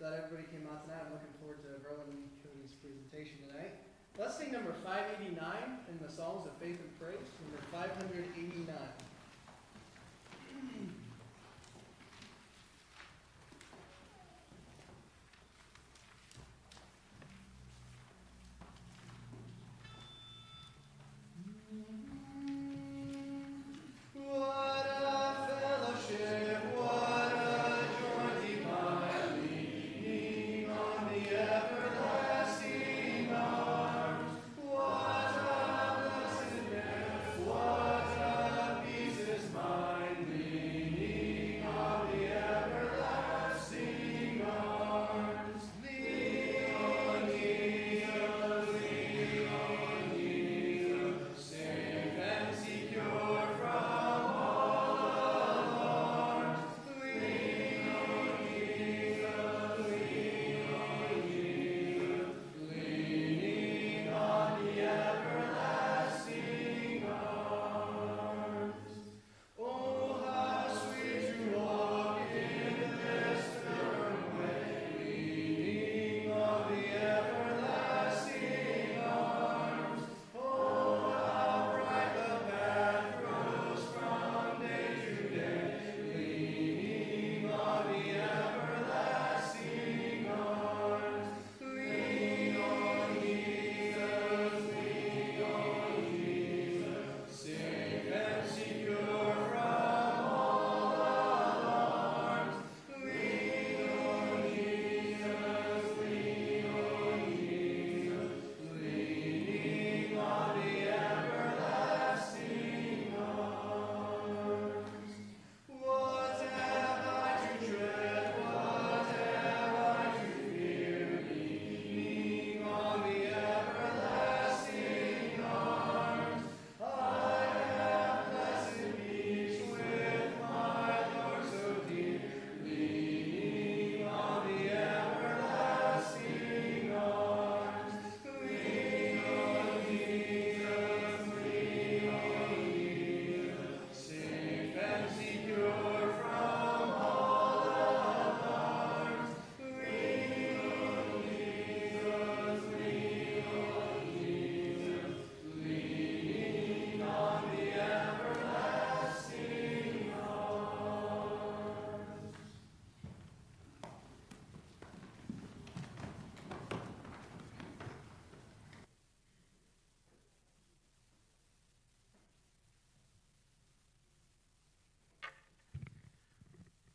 Glad everybody came out tonight. I'm looking forward to Verlyn and Cody's presentation tonight. Let's sing number 589 in the Psalms of Faith and Praise, number 589.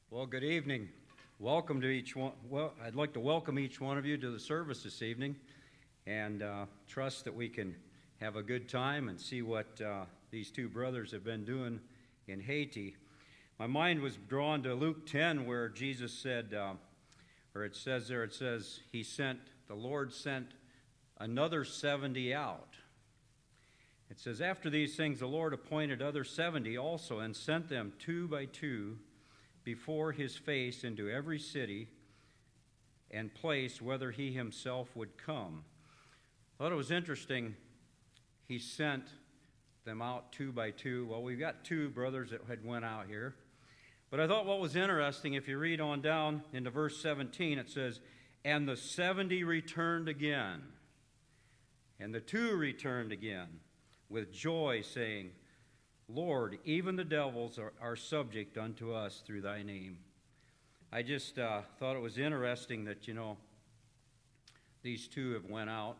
Well, good evening. Welcome to each one. Well, I'd like to welcome each one of you to the service this evening and trust that we can have a good time and see what these two brothers have been doing in Haiti. My mind was drawn to Luke 10 where Jesus said, or it says, the Lord sent another 70 out. It says, after these things the Lord appointed other 70 also and sent them 2 by 2 before his face into every city and place whither he himself would come. I thought it was interesting. He sent them out 2 by 2. Well, we've got 2 brothers that had went out here. But I thought what was interesting, if you read on down into verse 17, it says, and the 70 returned again, and the 2 returned again with joy, saying, Lord, even the devils are subject unto us through thy name. I just thought it was interesting that, these 2 have went out.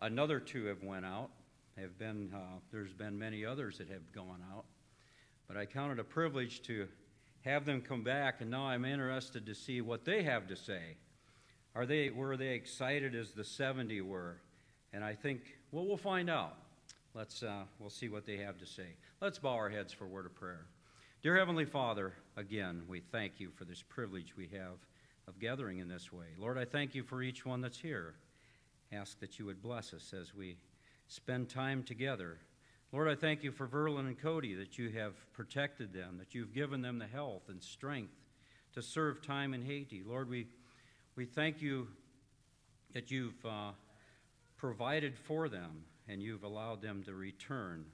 Another 2 have went out. There's been many others that have gone out. But I count it a privilege to have them come back, and now I'm interested to see what they have to say. Were they excited as the 70 were? And I think, well, we'll find out. We'll see what they have to say. Let's bow our heads for a word of prayer. Dear Heavenly Father, again, we thank you for this privilege we have of gathering in this way. Lord, I thank you for each one that's here. Ask that you would bless us as we spend time together. Lord, I thank you for Verlyn and Cody, that you have protected them, that you've given them the health and strength to serve time in Haiti. Lord, we thank you that you've provided for them and you've allowed them to return.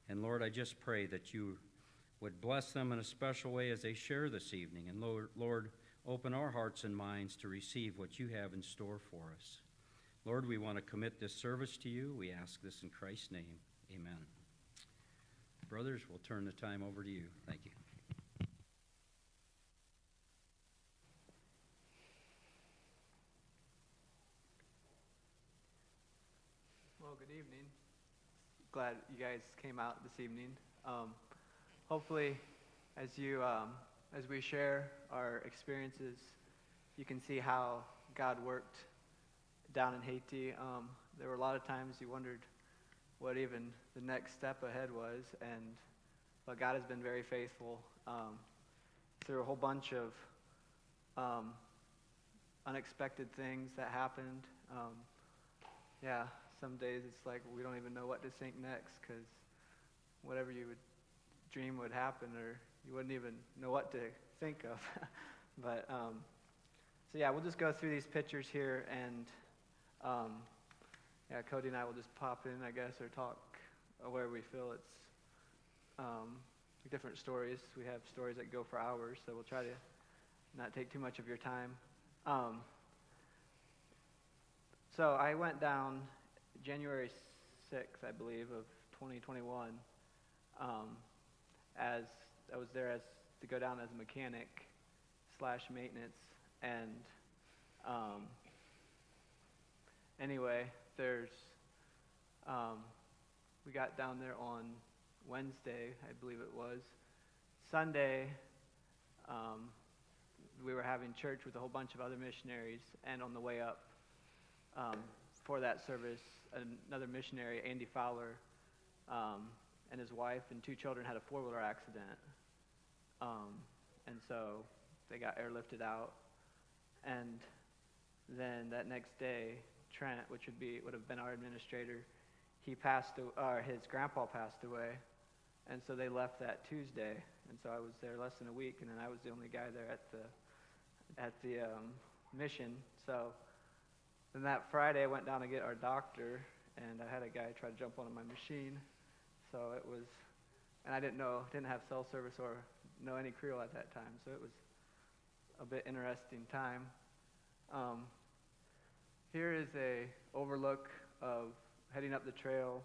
And Lord, I just pray that you would bless them in a special way as they share this evening. And Lord, open our hearts and minds to receive what you have in store for us. Lord, we want to commit this service to you. We ask this in Christ's name. Amen. Brothers, we'll turn the time over to you. Thank you. Well, good evening. Glad you guys came out this evening. Hopefully, as we share our experiences, you can see how God worked down in Haiti. There were a lot of times you wondered what even the next step ahead was, but God has been very faithful through a whole bunch of unexpected things that happened. Some days it's like we don't even know what to think next, because whatever you would dream would happen, or you wouldn't even know what to think of. But we'll just go through these pictures here, and Cody and I will just pop in, I guess, or talk where we feel it's different stories. We have stories that go for hours, so we'll try to not take too much of your time. So I went down January 6th, I believe, of 2021, as I was there to go down as a mechanic / maintenance, and anyway, we got down there on Wednesday, I believe it was. Sunday, we were having church with a whole bunch of other missionaries, and on the way up for that service, another missionary, Andy Fowler, and his wife and 2 children had a 4-wheeler accident. And so they got airlifted out. And then that next day, Trent, which would have been our administrator, his grandpa passed away. And so they left that Tuesday. And so I was there less than a week, and then I was the only guy there at the mission. So then that Friday, I went down to get our doctor, and I had a guy try to jump onto my machine. So it was, and I didn't have cell service or know any Creole at that time. So it was a bit interesting time. Here is a overlook of heading up the trail.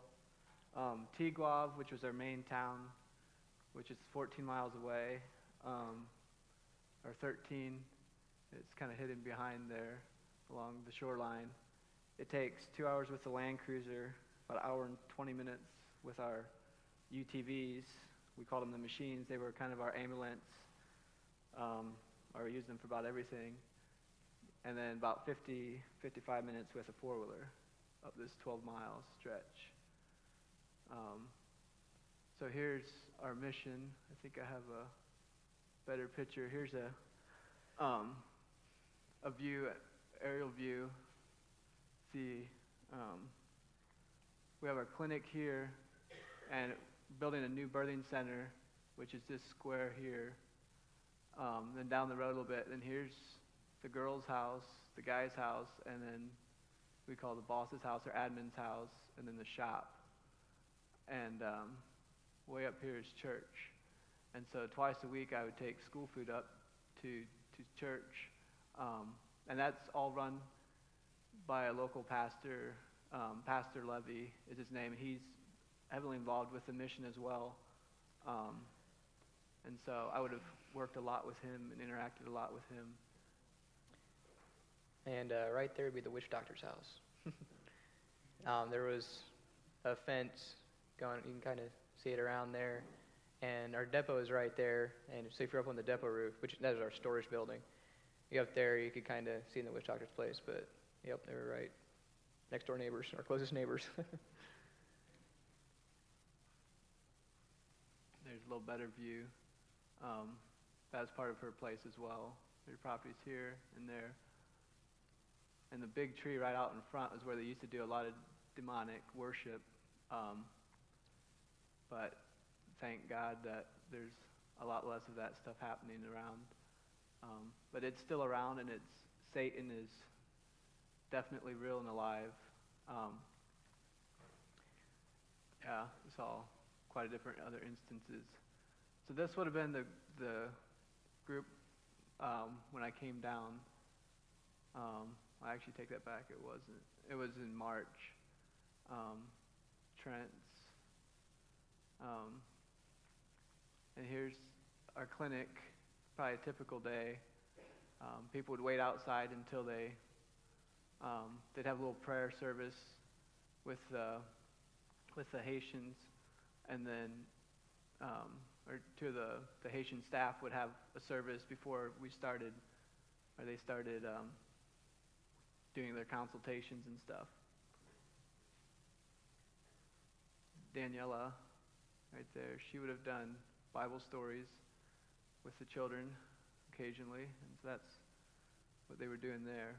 Tigwav, which was our main town, which is 14 miles away, or 13. It's kind of hidden behind there along the shoreline. It takes 2 hours with the Land Cruiser, about an hour and 20 minutes with our UTVs. We called them the machines. They were kind of our ambulance, or we used them for about everything. And then about 55 minutes with a 4-wheeler up this 12-mile stretch. So here's our mission. I think I have a better picture. Here's a view, aerial view. We have our clinic here, and building a new birthing center, which is this square here. Then down the road a little bit, and here's the girls' house, the guy's house, and then we call the boss's house or admin's house, and then the shop. And way up here is church. And so twice a week I would take school food up to church. And that's all run by a local pastor. Pastor Levy is his name. He's heavily involved with the mission as well. And so I would have worked a lot with him and interacted a lot with him. And right there would be the witch doctor's house. There was a fence going, you can kind of see it around there. And our depot is right there. And so if you're up on the depot roof, that is our storage building, you up there, you could kind of see in the witch doctor's place. But yep, they were right next door neighbors, our closest neighbors. There's a little better view. That's part of her place as well. Her property's here and there. And the big tree right out in front is where they used to do a lot of demonic worship. But thank God that there's a lot less of that stuff happening around. But it's still around, and Satan is definitely real and alive. We saw quite a different other instances. So this would have been the group when I came down. I actually take that back. It wasn't. It was in March. Trent's. And here's our clinic. Probably a typical day. People would wait outside until they'd have a little prayer service with the Haitians, and then or two of the Haitian staff would have a service before we started, or they started doing their consultations and stuff. Daniela, right there, she would have done Bible stories with the children occasionally, and so that's what they were doing there.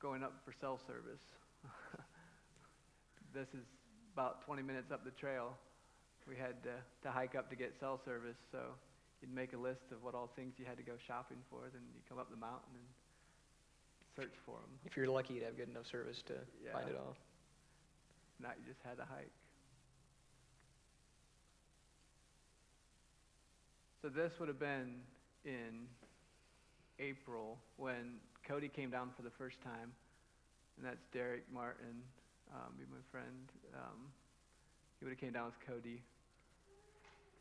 Going up for cell service. This is about 20 minutes up the trail. We had to hike up to get cell service, so you'd make a list of what all things you had to go shopping for, then you come up the mountain and search for them. If you're lucky, you'd have good enough service to find it all. Not you just had to hike. So this would have been in April when Cody came down for the first time, and that's Derek Martin, be my friend. He would have came down with Cody.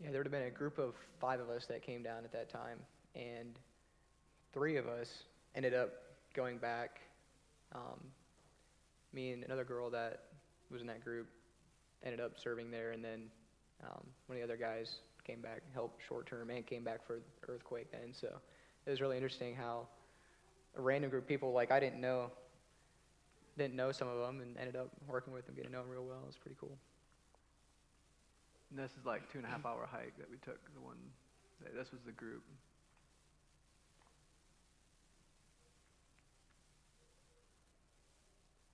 Yeah, there would have been a group of 5 of us that came down at that time, and 3 of us ended up going back. Me and another girl that was in that group ended up serving there, and then one of the other guys came back, helped short-term, and came back for the earthquake then. So it was really interesting how a random group of people, like I didn't know some of them, and ended up working with them, getting to know them real well. It was pretty cool. And this is like 2.5 hour hike that we took. This was the group.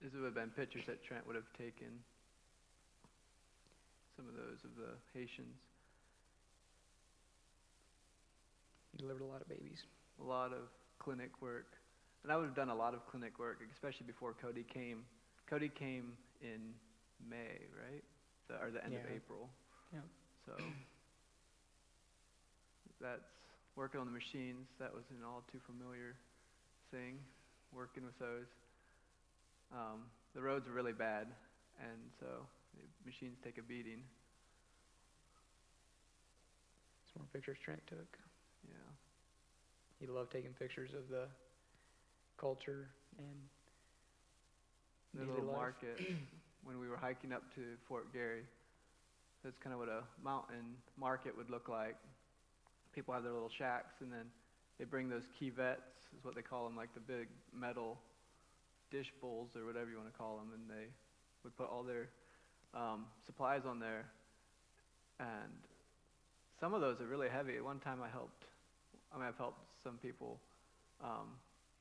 These would have been pictures that Trent would have taken. Some of those of the Haitians. He delivered a lot of babies. A lot of clinic work. And I would have done a lot of clinic work, especially before Cody came. Cody came in May, right? Or the end of April. Yeah. So that's working on the machines. That was an all too familiar thing, working with those. The roads are really bad, and so the machines take a beating. Some more pictures Trent took. Yeah. He loved taking pictures of the culture and The daily little life. market when we were hiking up to Fort Gary. That's kind of what a mountain market would look like. People have their little shacks, and then they bring those kivettes, is what they call them, like the big metal dish bowls or whatever you want to call them, and they would put all their supplies on there. And some of those are really heavy. At one time I've helped some people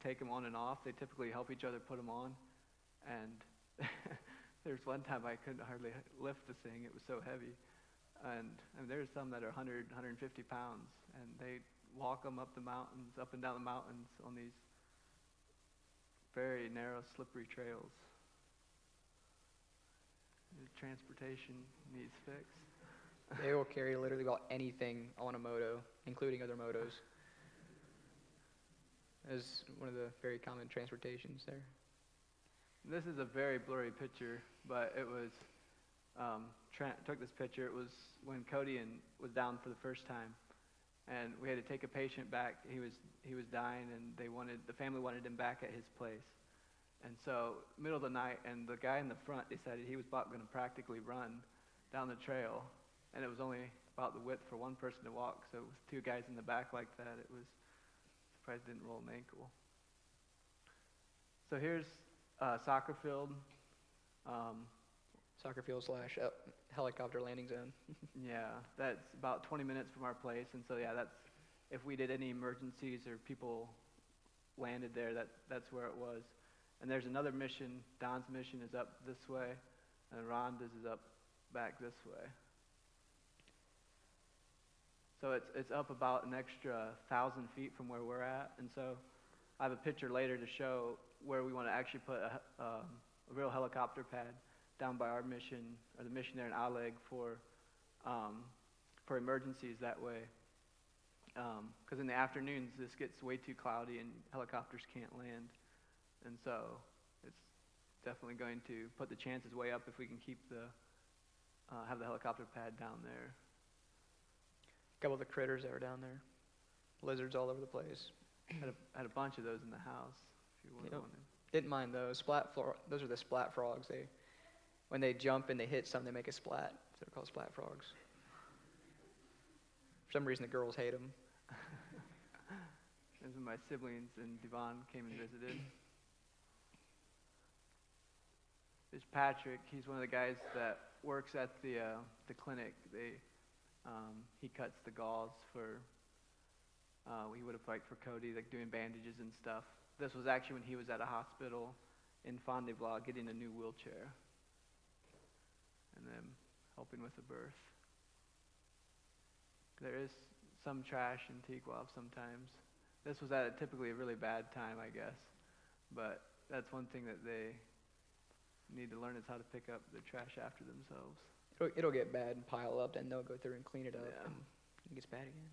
take them on and off. They typically help each other put them on. And there's one time I couldn't hardly lift the thing. It was so heavy. And there's some that are 100, 150 pounds, and they walk them up the mountains, up and down the mountains on these very narrow, slippery trails. The transportation needs fixed. They will carry literally about anything on a moto, including other motos. As one of the very common transportations there. This is a very blurry picture, but it was, Trent took this picture. It was when Cody was down for the first time, and we had to take a patient back. He was dying, and the family wanted him back at his place. And so, middle of the night, and the guy in the front decided he was about going to practically run down the trail, and it was only about the width for one person to walk. So with 2 guys in the back like that, it was surprised it didn't roll an ankle. So here's soccer field. Soccer field / helicopter landing zone. Yeah, that's about 20 minutes from our place, and so that's if we did any emergencies or people landed there, that's where it was. And there's another mission. Don's mission is up this way, and Rhonda's is up back this way. So it's up about an extra 1,000 feet from where we're at, and so I have a picture later to show where we want to actually put a real helicopter pad down by our mission, or the mission there in Aleg for emergencies that way. because in the afternoons this gets way too cloudy and helicopters can't land, and so it's definitely going to put the chances way up if we can keep have the helicopter pad down there. A couple of the critters that were down there, lizards all over the place. Had a bunch of those in the house. If you Yep. wanted. Didn't mind those. Those are the splat frogs. When they jump and they hit something, they make a splat. So they're called splat frogs. For some reason, the girls hate them. As when my siblings and Devon came and visited. There's Patrick. He's one of the guys that works at the clinic. He cuts the gauze for. He would have liked for Cody, like doing bandages and stuff. This was actually when he was at a hospital in Fondeblac getting a new wheelchair, and then helping with the birth. There is some trash in Tigwav sometimes. This was at typically a really bad time, I guess, but that's one thing that they need to learn is how to pick up the trash after themselves. It'll get bad and pile up, and they'll go through and clean it up, Yeah. and it gets bad again.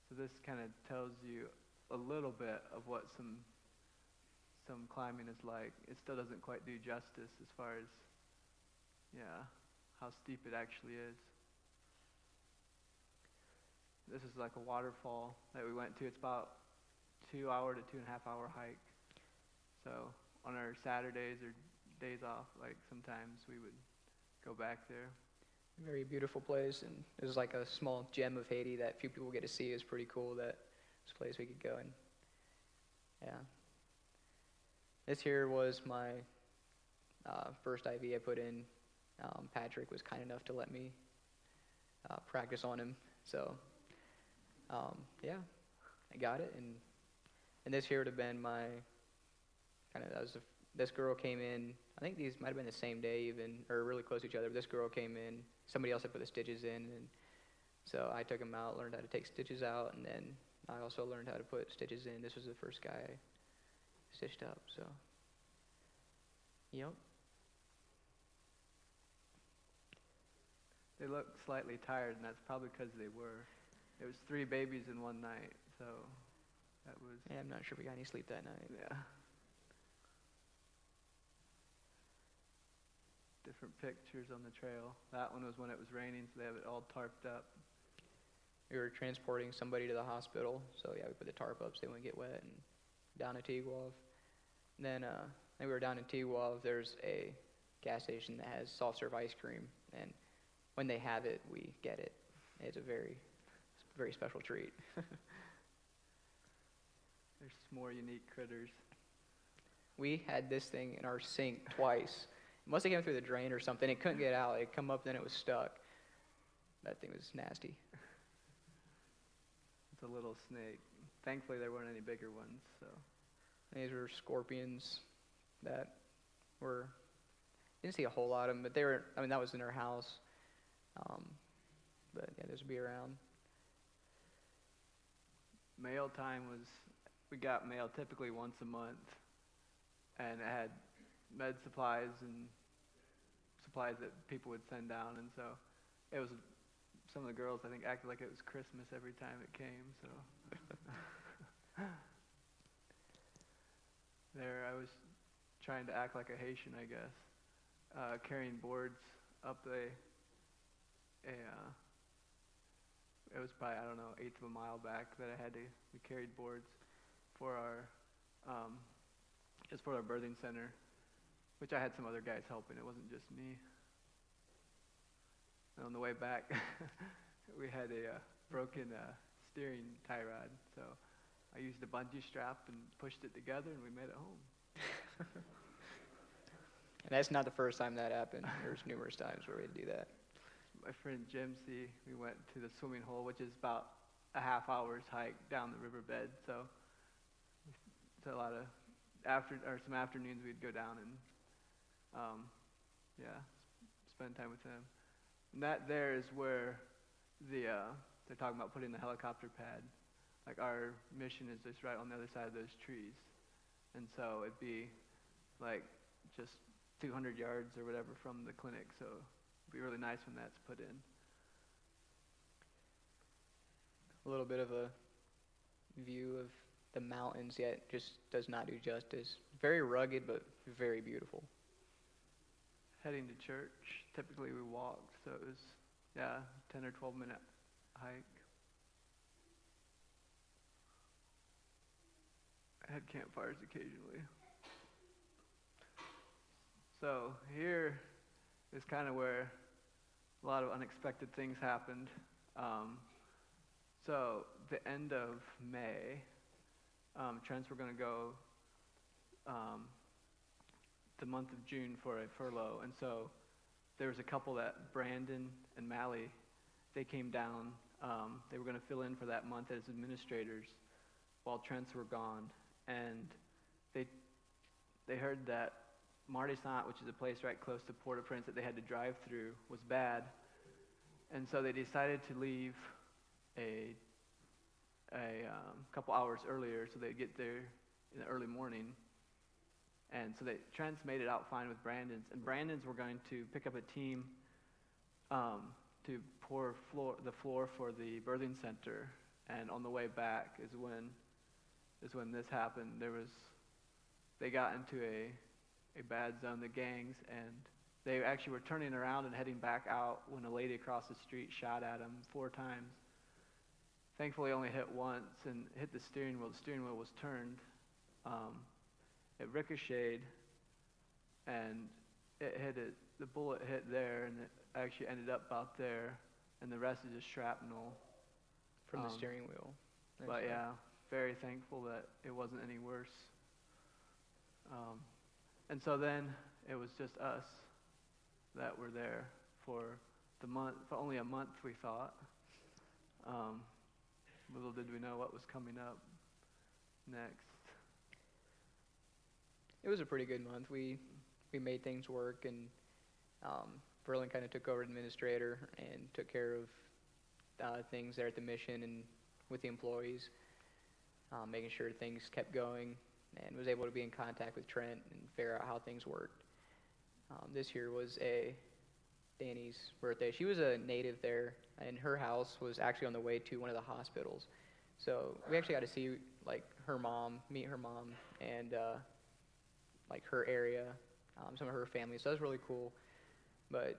So this kind of tells you a little bit of what some climbing is like. It still doesn't quite do justice as far as, how steep it actually is. This is like a waterfall that we went to. It's about 2 hour to 2.5 hour hike. So on our Saturdays or days off, like sometimes we would go back there. Very beautiful place, and it was like a small gem of Haiti that few people get to see. It's pretty cool that it's a place we could go and, yeah. This here was my first IV I put in. Patrick was kind enough to let me practice on him, so yeah, I got it, and this here would have been my this girl came in. I think these might have been the same day even, or really close to each other. This girl came in. Somebody else had put the stitches in, and so I took them out, learned how to take stitches out, and then I also learned how to put stitches in. This was the first guy I stitched up, so, yep. They look slightly tired, and that's probably because they were. It was 3 babies in one night, so that was... Yeah, I'm not sure we got any sleep that night. Yeah. Different pictures on the trail. That one was when it was raining, so they have it all tarped up. We were transporting somebody to the hospital, so yeah, we put the tarp up so they wouldn't get wet, and down to Tigwav. Then we were down in Tigwav. There's a gas station that has soft serve ice cream, and when they have it, we get it. It's a very, very special treat. There's more unique critters. We had this thing in our sink twice. It must have came through the drain or something. It couldn't get out. It come up, then it was stuck. That thing was nasty. It's a little snake. Thankfully, there weren't any bigger ones, so... These were scorpions that were, didn't see a whole lot of them, but they were, that was in our house. But yeah, those would be around. Mail time was, we got mail typically once a month, and it had med supplies and supplies that people would send down, and so it was, some of the girls, I think, acted like it was Christmas every time it came, so. There, I was trying to act like a Haitian, I guess, carrying boards up it was probably, I don't know, 1/8 of a mile back that we carried boards for just for our birthing center, which I had some other guys helping. It wasn't just me. And on the way back, we had a broken steering tie rod, so I used a bungee strap and pushed it together, and we made it home. And that's not the first time that happened. There's numerous times where we had to do that. My friend Jim C., we went to the swimming hole, which is about a half hour's hike down the riverbed, so it's a lot of, some afternoons we'd go down and, spend time with him. And that there is where they're talking about putting the helicopter pad. Like our mission is just right on the other side of those trees. And so it'd be like just 200 yards or whatever from the clinic, so it'll be really nice when that's put in. A little bit of a view of the mountains, yet just does not do justice. Very rugged, but very beautiful. Heading to church, typically we walked, so it was, 10 or 12 minute hike. I had campfires occasionally. So here is kind of where a lot of unexpected things happened. So the end of May, Trents were going to go the month of June for a furlough, and so there was a couple that Brandon and Mally, they came down. They were going to fill in for that month as administrators while Trents were gone, and they heard that Marty Sant, which is a place right close to Port-au-Prince that they had to drive through, was bad, and so they decided to leave a couple hours earlier so they'd get there in the early morning. And so Trent's made it out fine with Brandon's, and Brandon's were going to pick up a team to pour the floor for the birthing center. And on the way back is when this happened. They got into a bad zone, the gangs, and they actually were turning around and heading back out when a lady across the street shot at them 4 times. Thankfully, only hit once and hit the steering wheel. The steering wheel was turned. It ricocheted, and the bullet hit there, and it actually ended up about there, and the rest is just shrapnel. From the steering wheel. But yeah, very thankful that it wasn't any worse. And so then it was just us that were there for the month, for only a month we thought. Little did we know what was coming up next. It was a pretty good month. We made things work, and Verlyn kind of took over administrator and took care of things there at the mission and with the employees, making sure things kept going, and was able to be in contact with Trent and figure out how things worked. This year was Danny's birthday. She was a native there, and her house was actually on the way to one of the hospitals. So we actually got to see meet her mom, and her area, some of her family. So that was really cool. But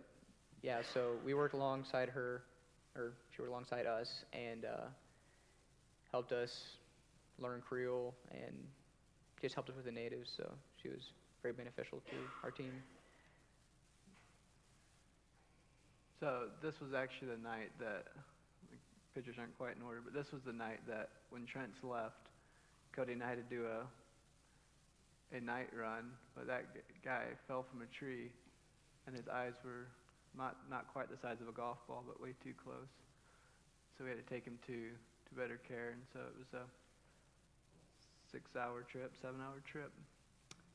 yeah, so we worked alongside her, or she worked alongside us, and helped us learn Creole and just helped us with the natives. So she was very beneficial to our team. So this was actually the night that, the pictures aren't quite in order, but this was the night that when Trent's left, Cody and I had to do a night run, but that guy fell from a tree, and his eyes were not quite the size of a golf ball, but way too close. So we had to take him to better care, and so it was a 6-hour trip, 7-hour trip.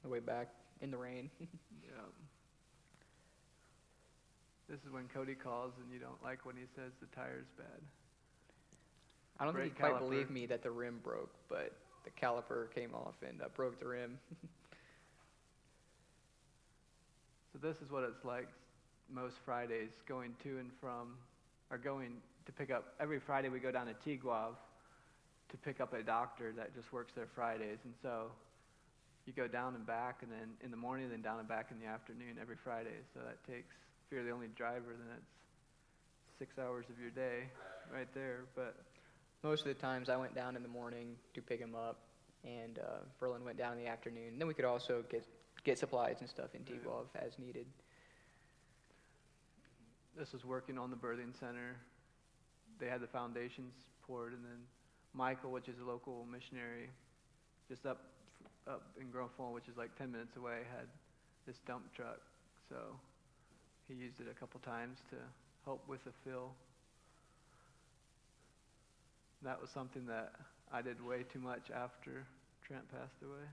The way back in the rain. Yeah. This is when Cody calls and you don't like when he says the tire's bad. I don't think he Brake quite caliper. believed me that the rim broke, but the caliper came off and broke the rim. So this is what it's like most Fridays, going to and from, or going to pick up. Every Friday we go down to Tiguave to pick up a doctor that just works there Fridays. And so you go down and back, and then in the morning, then down and back in the afternoon every Friday. So that takes, if you're the only driver, then it's 6 hours of your day right there. But Most of the times I went down in the morning to pick him up, and Verlyn went down in the afternoon. Then we could also get supplies and stuff in Tiguave as needed. this was working on the birthing center. They had the foundations poured, and then Michael, which is a local missionary, just up in Grove Falls, which is like 10 minutes away, had this dump truck. So he used it a couple times to help with the fill. That was something that I did way too much after Trent passed away.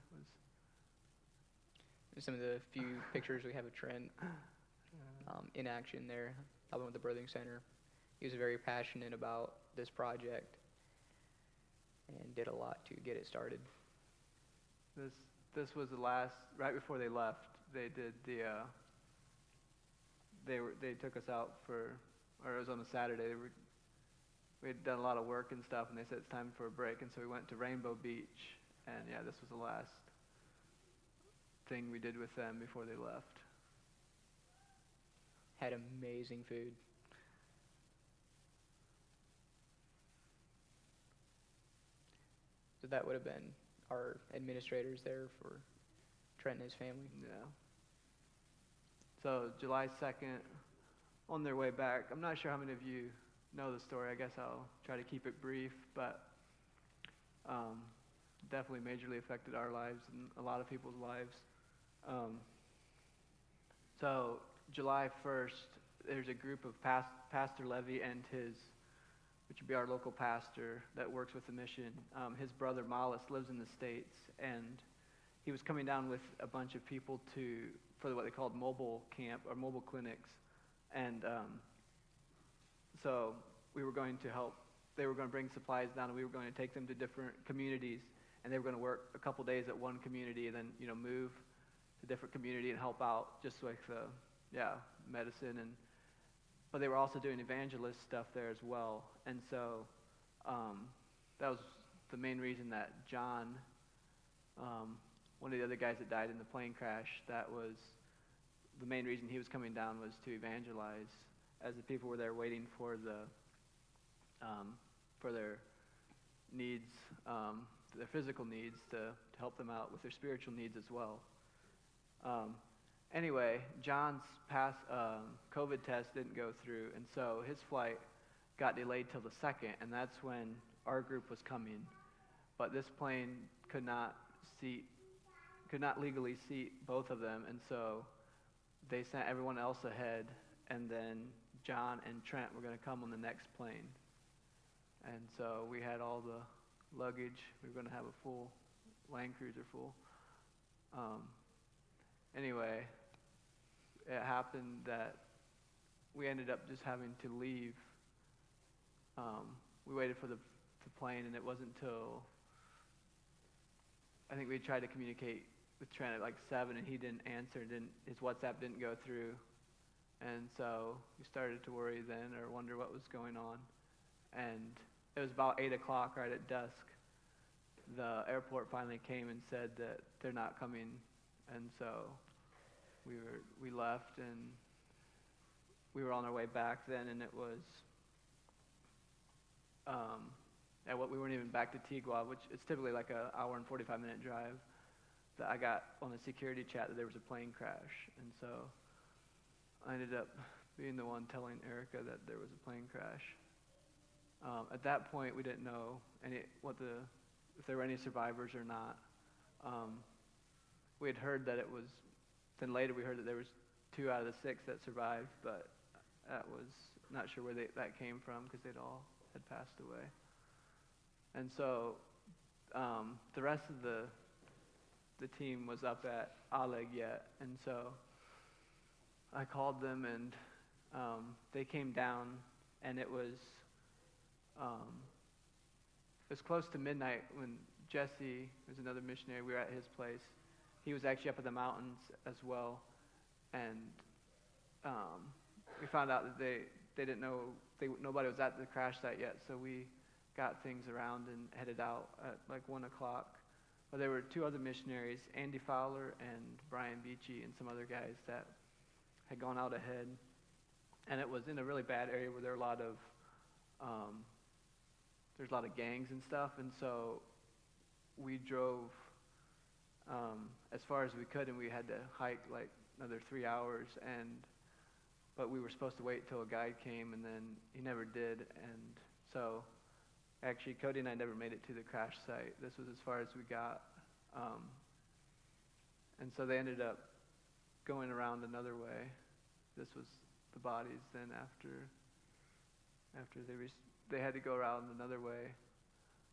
Some of the few pictures we have of Trent in action there, helping with the birthing center. He was very passionate about this project and did a lot to get it started. This was the last, right before they left, they did they took us out or it was on a Saturday. We had done a lot of work and stuff, and they said it's time for a break, and so we went to Rainbow Beach, and yeah, this was the last thing we did with them before they left. Had amazing food. So that would have been our administrators there for Trent and his family. Yeah. So July 2nd, on their way back, I'm not sure how many of you know the story. I guess I'll try to keep it brief, but definitely majorly affected our lives and a lot of people's lives. So July 1st, there's a group of Pastor Levy and which would be our local pastor that works with the mission. His brother Malis lives in the States, and he was coming down with a bunch of people for what they called mobile camp or mobile clinics. And so we were going to help. They were going to bring supplies down, and we were going to take them to different communities, and they were going to work a couple days at one community and then move to a different community and help out, just like medicine but they were also doing evangelist stuff there as well. And so that was the main reason that John, one of the other guys that died in the plane crash, that was the main reason he was coming down, was to evangelize as the people were there waiting for their needs, their physical needs, to help them out with their spiritual needs as well. Anyway, John's COVID test didn't go through, and so his flight got delayed till the 2nd, and that's when our group was coming. But this plane could not legally seat both of them, and so they sent everyone else ahead, and then John and Trent were going to come on the next plane. And so we had all the luggage. We were going to have a full Land Cruiser full. Anyway, it happened that we ended up just having to leave. We waited for the plane, and it wasn't until I think we tried to communicate with Trent at like 7, and he didn't answer. His WhatsApp didn't go through, and so we started to worry then, or wonder what was going on. And it was about 8 o'clock, right at dusk. The airport finally came and said that they're not coming, and so we left, and we were on our way back then, and it was we weren't even back to Tigua, which is typically like an hour and 45-minute drive. That I got on the security chat that there was a plane crash, and so I ended up being the one telling Erica that there was a plane crash. At that point, we didn't know if there were any survivors or not. We had heard that it was. Then later we heard that there was 2 out of the 6 that survived, but that was not sure where that came from, because they'd all had passed away. And so the rest of the team was up at Oleg yet, and so I called them, and they came down, and it was close to midnight when Jesse, who's another missionary, we were at his place. He was actually up in the mountains as well, and we found out that they didn't know, nobody was at the crash site yet, so we got things around and headed out at like 1 o'clock. But there were 2 other missionaries, Andy Fowler and Brian Beachy, and some other guys that had gone out ahead, and it was in a really bad area where there were a lot of there's a lot of gangs and stuff, and so we drove as far as we could, and we had to hike like another 3 hours, but we were supposed to wait till a guide came, and then he never did, and so actually Cody and I never made it to the crash site. This was as far as we got, and so they ended up going around another way. This was the bodies then after they had to go around another way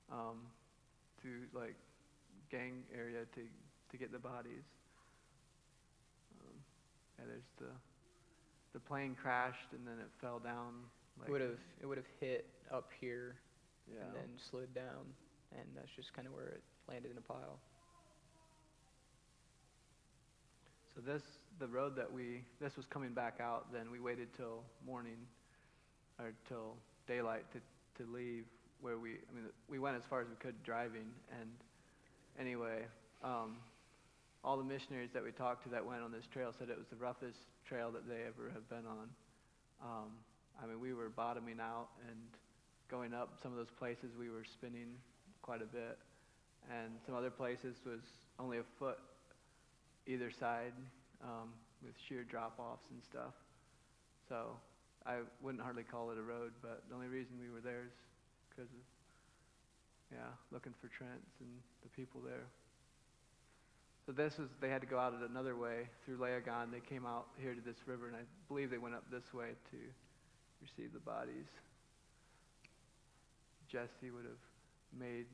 to like gang area to get the bodies. There's the plane crashed, and then it fell down. Like It would have hit up here, yeah. and then slid down, and that's just kind of where it landed in a pile. So this the road that this was coming back out, then we waited till morning, or till daylight to leave where we went as far as we could driving. And anyway, all the missionaries that we talked to that went on this trail said it was the roughest trail that they ever have been on. We were bottoming out and going up some of those places we were spinning quite a bit, and some other places was only a foot either side, with sheer drop-offs and stuff. So I wouldn't hardly call it a road, but the only reason we were there is because of, looking for Trents and the people there. So they had to go out another way through Laogon. They came out here to this river, and I believe they went up this way to receive the bodies. Jesse would have made,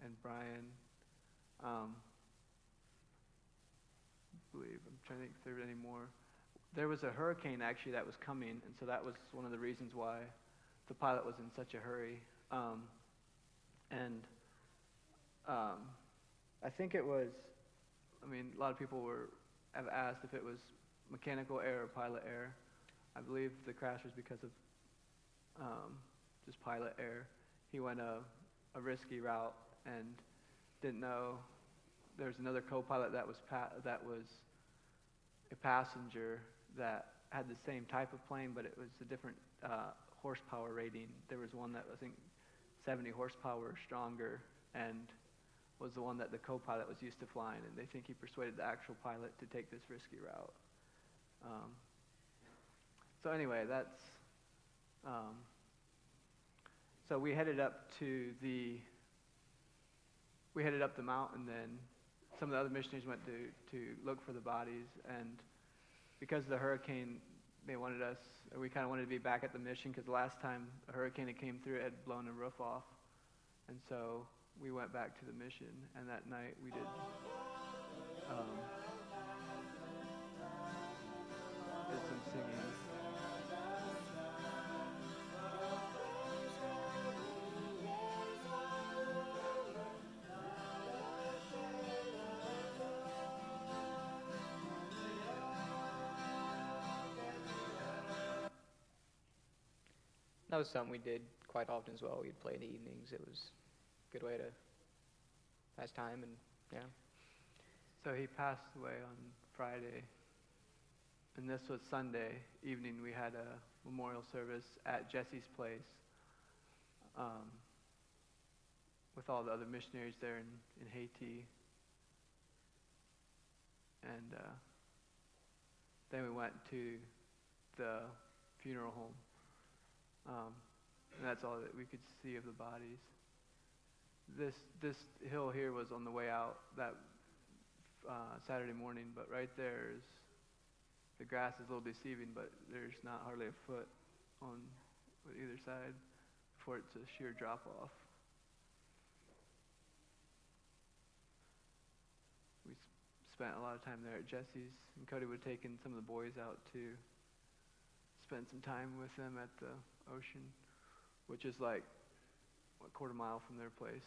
and Brian, I'm trying to think if there were any more. There was a hurricane actually that was coming, and so that was one of the reasons why the pilot was in such a hurry. I think it was, a lot of people have asked if it was mechanical error or pilot error. I believe the crash was because of just pilot error. He went a risky route and didn't know there was another co-pilot that was a passenger that had the same type of plane, but it was a different horsepower rating. There was one that I think 70 horsepower stronger, and was the one that the co-pilot was used to flying, and they think he persuaded the actual pilot to take this risky route. So anyway, so we headed up the mountain. Then some of the other missionaries went to look for the bodies, and because of the hurricane, we kind of wanted to be back at the mission, because the last time a hurricane that came through, it had blown a roof off, and so we went back to the mission. And that night we did some singing. That was something we did quite often as well. We'd play in the evenings. It was a good way to pass time, and yeah. So he passed away on Friday, and this was Sunday evening. We had a memorial service at Jesse's place with all the other missionaries there in Haiti. And then we went to the funeral home. And that's all that we could see of the bodies. This hill here was on the way out that Saturday morning, but right there is, the grass is a little deceiving, but there's not hardly a foot on either side before it's a sheer drop off. We spent a lot of time there at Jesse's, and Cody would have taken some of the boys out to spend some time with them at the ocean, which is like a quarter mile from their place.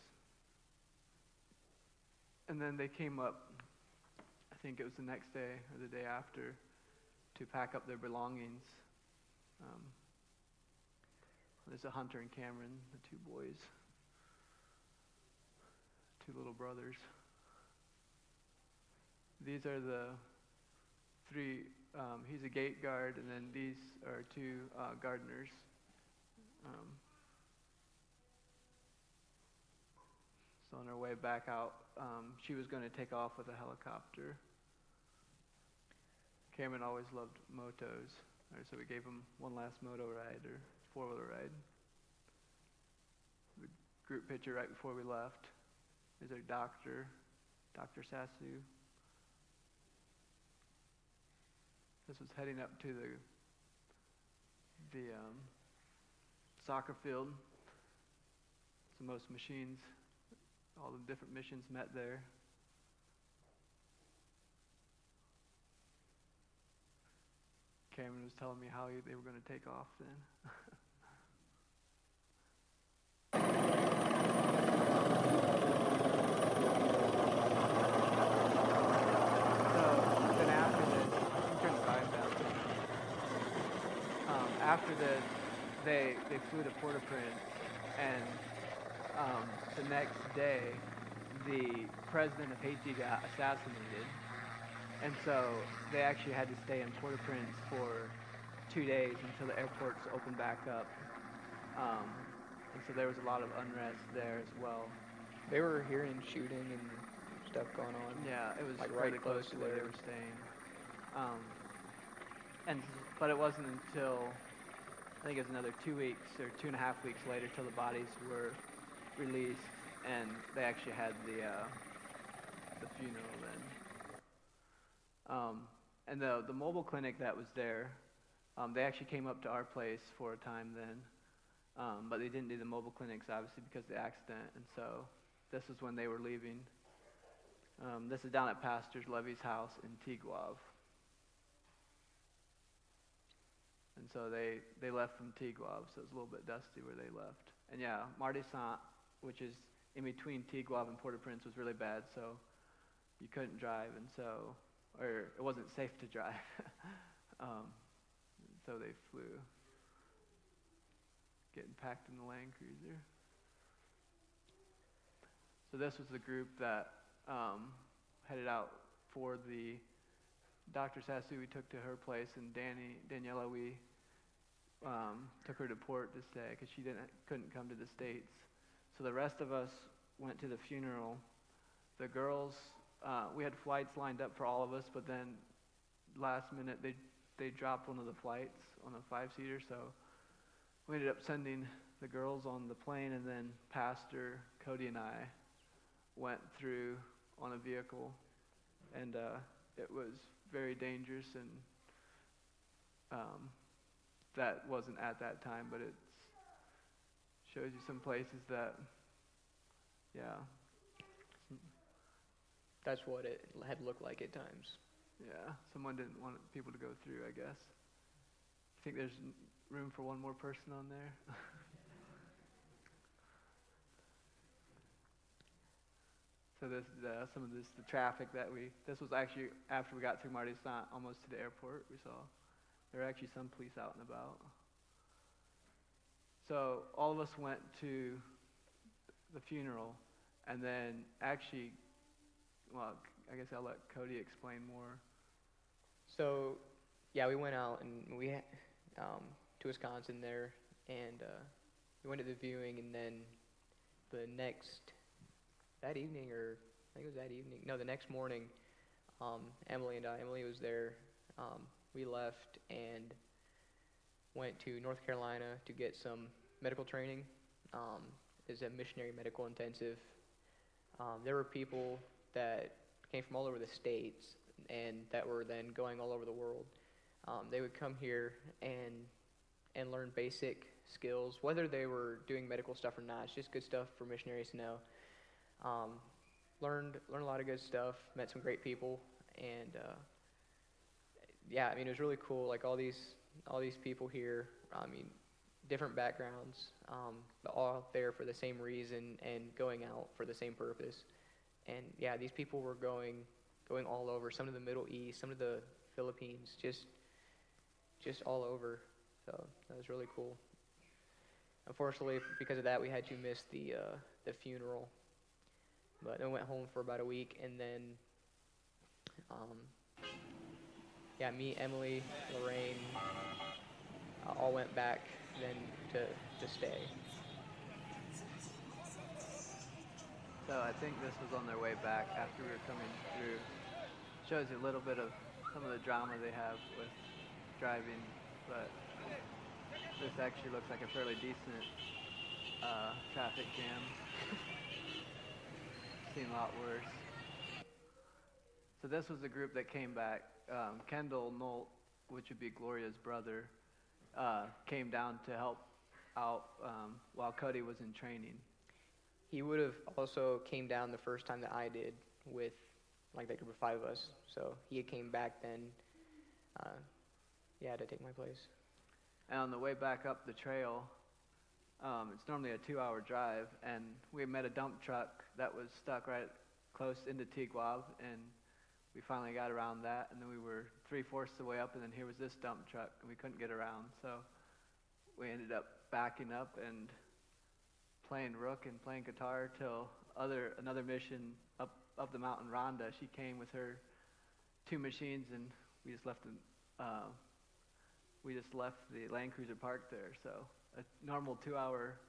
And then they came up, I think it was the next day or the day after, to pack up their belongings. There's a Hunter and Cameron, the two boys, two little brothers. These are the three, he's a gate guard, and then these are two gardeners. So on our way back out, she was going to take off with a helicopter. Cameron always loved motos, so we gave him one last moto ride, or four-wheeler ride. The group picture right before we left is our doctor, Dr. Sassu. This was heading up to the soccer field. So most machines, all the different missions met there. Cameron was telling me how they were going to take off then. So then after this, after this, they flew to Port-au-Prince, and the next day, the president of Haiti got assassinated, and so they actually had to stay in Port-au-Prince for 2 days until the airports opened back up. And so there was a lot of unrest there as well. They were hearing shooting and stuff going on. Yeah, it was Like really right close close to to where they there. were staying. But it wasn't until, I think it was another 2 weeks or 2.5 weeks later till the bodies were released, and they actually had the funeral then. And the mobile clinic that was there, they actually came up to our place for a time then, but they didn't do the mobile clinics obviously because of the accident, and so this is when they were leaving. This is down at Pastor Levy's house in Tiguave. And so they left from Tiguave, so it was a little bit dusty where they left. And yeah, Martissant, which is in between Tiguave and Port-au-Prince, was really bad, so you couldn't drive, and so, or it wasn't safe to drive. So they flew, getting packed in the Land Cruiser. So this was the group that headed out for the Dr. Sassu we took to her place, and Daniela we took her to port to stay because she couldn't come to the States. So the rest of us went to the funeral. The girls, we had flights lined up for all of us, but then last minute they dropped one of the flights on a 5-seater, so we ended up sending the girls on the plane, and then Pastor Cody and I went through on a vehicle, and it was very dangerous, and that wasn't at that time, but it shows you some places that, yeah. That's what it had looked like at times. Yeah, someone didn't want people to go through, I guess. I think there's room for one more person on there. So this, some of this, the traffic that this was actually after we got through Martissant, almost to the airport, we saw. There were actually some police out and about. So all of us went to the funeral, and then actually, well, I guess I'll let Cody explain more. So, yeah, we went out and we to Wisconsin there, and we went to the viewing, and then the next the next morning, Emily was there. We left and went to North Carolina to get some medical training. It's a missionary medical intensive. There were people that came from all over the states and that were then going all over the world. They would come here and learn basic skills, whether they were doing medical stuff or not. It's just good stuff for missionaries to know. Learned a lot of good stuff, met some great people, and yeah, I mean, it was really cool. Like all these people here, I mean, different backgrounds, but all there for the same reason and going out for the same purpose. And yeah, these people were going all over. Some to the Middle East, some to the Philippines, just all over. So that was really cool. Unfortunately, because of that, we had to miss the funeral. But then went home for about a week, and then, yeah, me, Emily, Lorraine, all went back then to stay. So I think this was on their way back after we were coming through. Shows you a little bit of some of the drama they have with driving, but this actually looks like a fairly decent traffic jam. Seen a lot worse. So this was the group that came back. Kendall Nolt, which would be Gloria's brother, came down to help out while Cody was in training. He would have also came down the first time that I did with like that group of 5 of us. So he had came back then, to take my place. And on the way back up the trail, it's normally a 2-hour drive, and we met a dump truck that was stuck right close into Tiguave, and we finally got around that, and then we were 3/4 the way up, and then here was this dump truck, and we couldn't get around. So we ended up backing up and playing rook and playing guitar till another mission up the mountain, Rhonda. She came with her 2 machines, and we just left the Land Cruiser parked there. So a normal 2-hour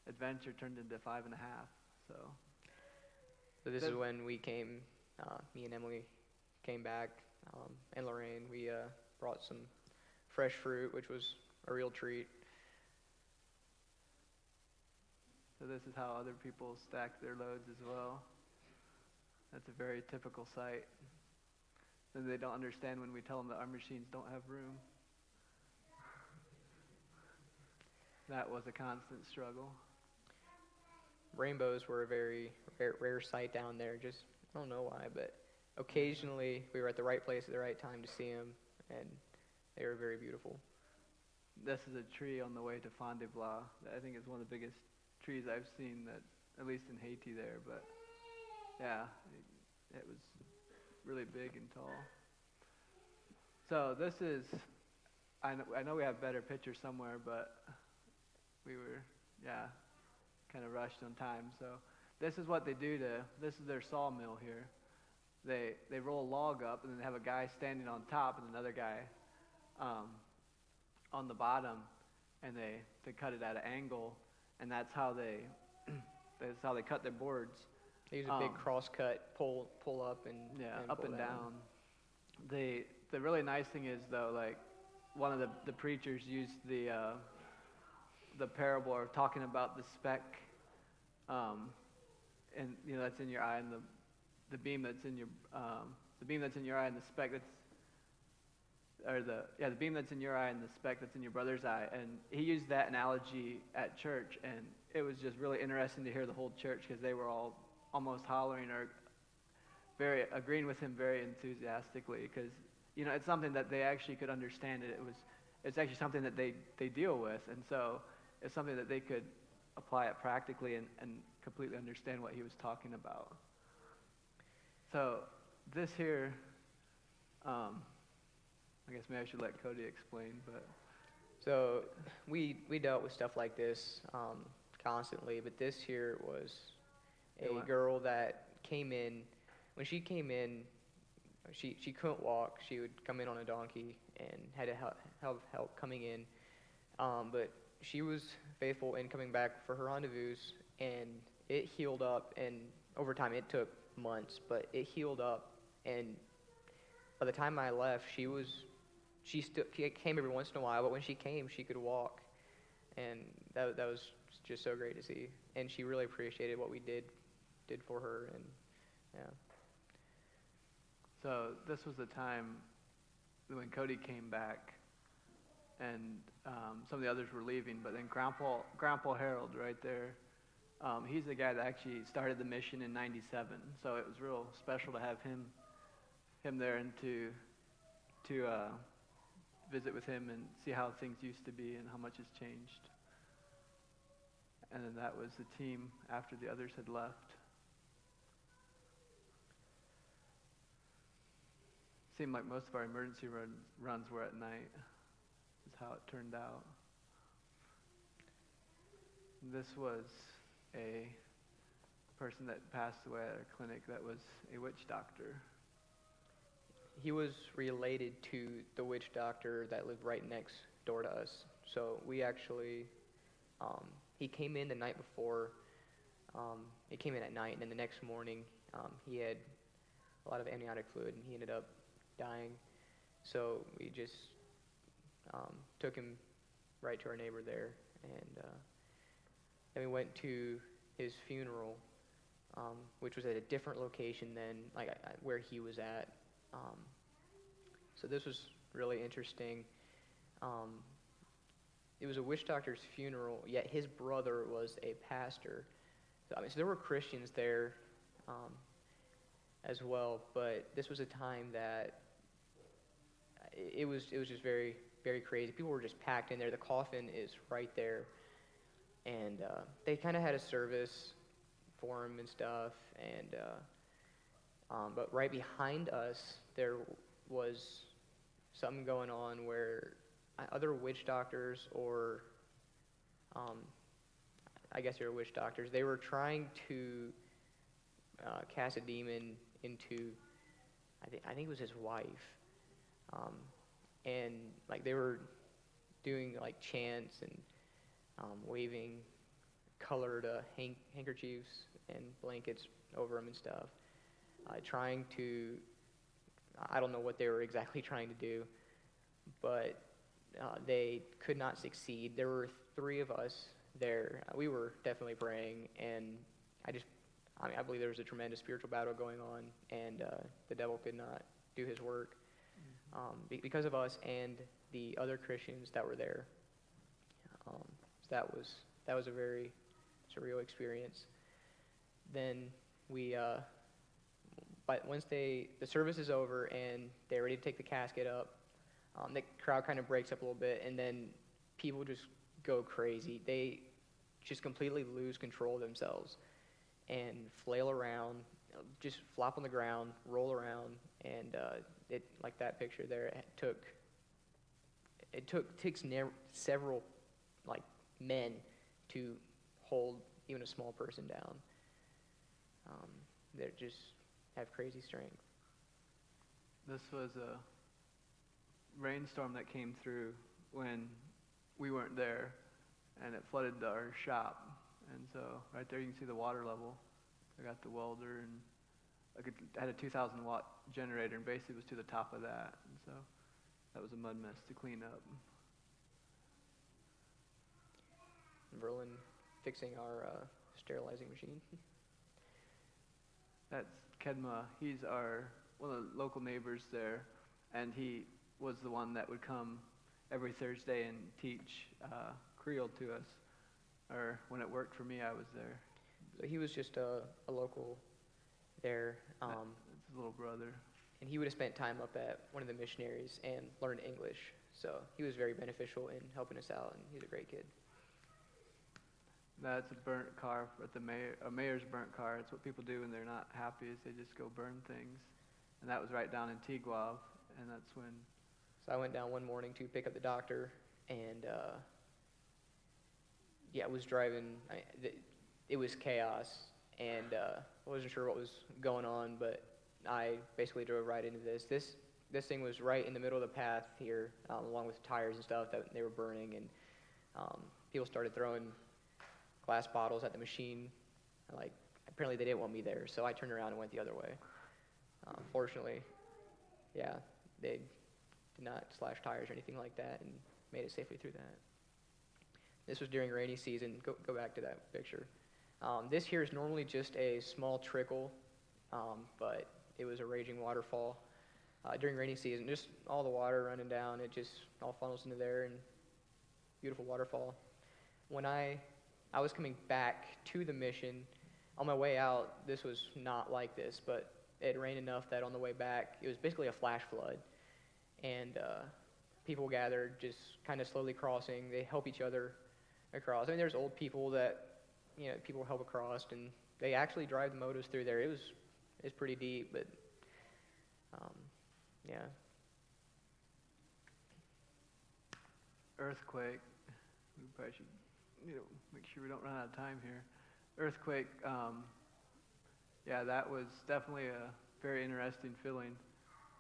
adventure turned into 5.5. So this is when we came, me and Emily came back, and Lorraine. We brought some fresh fruit, which was a real treat. So this is how other people stack their loads as well. That's a very typical sight. And they don't understand when we tell them that our machines don't have room. That was a constant struggle. Rainbows were a very rare sight down there. Just, I don't know why, but occasionally we were at the right place at the right time to see them, and they were very beautiful. This is a tree on the way to Fond du Bois. I think it's one of the biggest trees I've seen, that at least in Haiti there. But yeah, it was really big and tall. So this is, I know we have better pictures somewhere, but we were, kind of rushed on time. So this is what they do this is their sawmill here. They roll a log up, and then they have a guy standing on top and another guy on the bottom, and they cut it at an angle, and that's how they cut their boards. They use a big cross cut, pull up and up pull and down. The really nice thing is, though, like one of the preachers used the parable of talking about the speck, and that's in your eye, and the beam that's in your eye, and the speck the beam that's in your eye and the speck that's in your brother's eye. And he used that analogy at church, and it was just really interesting to hear the whole church, because they were all almost hollering or agreeing with him very enthusiastically, because it's something that they actually could understand. It's actually something that they deal with, and so it's something that they could apply it practically and completely understand what he was talking about. So this here, I guess maybe I should let Cody explain, but So we dealt with stuff like this constantly, but this here was a girl that came in. When she came in, she couldn't walk. She would come in on a donkey and had to have help coming in. But she was faithful in coming back for her rendezvous, and it healed up. And over time, it took months, but it healed up. And by the time I left, she came every once in a while, but when she came, she could walk, and that was just so great to see. And she really appreciated what we did for her, and yeah. So this was the time when Cody came back, and some of the others were leaving, but then Grandpa Harold right there, he's the guy that actually started the mission in '97. So it was real special to have him there, and to visit with him and see how things used to be and how much has changed. And then that was the team after the others had left. Seemed like most of our emergency runs were at night, is how it turned out. This was a person that passed away at our clinic that was a witch doctor. He was related to the witch doctor that lived right next door to us. So we actually, he came in the night before. He came in at night, and then the next morning he had a lot of amniotic fluid, and he ended up dying. So we just took him right to our neighbor there, and then we went to his funeral, which was at a different location than where he was at. So this was really interesting. It was a witch doctor's funeral, yet his brother was a pastor. So there were Christians there as well, but this was a time that it was just very, very crazy. People were just packed in there. The coffin is right there, and they kind of had a service for him and stuff, and but right behind us there was something going on where other witch doctors or Um, I guess they were witch doctors. They were trying to cast a demon into, I think it was his wife, and like they were doing like chants and waving colored handkerchiefs and blankets over him and stuff, trying to, I don't know what they were exactly trying to do, but they could not succeed. There were 3 of us there. We were definitely praying, and I believe there was a tremendous spiritual battle going on, and the devil could not do his work because of us and the other Christians that were there. So that was a very surreal experience. Then but once the service is over and they're ready to take the casket up, the crowd kind of breaks up a little bit, and then people just go crazy. They just completely lose control of themselves and flail around, just flop on the ground, roll around, and it, like that picture there, it takes several like men to hold even a small person down. They just have crazy strength. This was a rainstorm that came through when we weren't there, and it flooded our shop. And so right there you can see the water level. I got the welder, and I had a 2,000 watt generator, and basically it was to the top of that. And so that was a mud mess to clean up. Verlyn fixing our sterilizing machine. That's Kedma. He's one of the local neighbors there, and he was the one that would come every Thursday and teach Creole to us. Or when it worked for me, I was there. So he was just a local there. That's his little brother. And he would have spent time up at one of the missionaries and learned English. So he was very beneficial in helping us out, and he's a great kid. That's a burnt car at the mayor's burnt car. It's what people do when they're not happy, is they just go burn things. And that was right down in Tigwav, and that's when... So I went down one morning to pick up the doctor, and I was driving. It was chaos, and I wasn't sure what was going on, but I basically drove right into this. This thing was right in the middle of the path here, along with tires and stuff that they were burning, and people started throwing glass bottles at the machine. Like, apparently they didn't want me there, so I turned around and went the other way. Fortunately, they did not slash tires or anything like that, and made it safely through that. This was during rainy season. Go back to that picture. This here is normally just a small trickle, but it was a raging waterfall. During rainy season, just all the water running down, it just all funnels into there, and beautiful waterfall. When I was coming back to the mission, on my way out, this was not like this, but it rained enough that on the way back, it was basically a flash flood. And people gathered, just kind of slowly crossing. They help each other across. I mean, there's old people that, people help across, and they actually drive the motos through there. It's pretty deep, but, Earthquake. We probably should, make sure we don't run out of time here. Earthquake, that was definitely a very interesting feeling.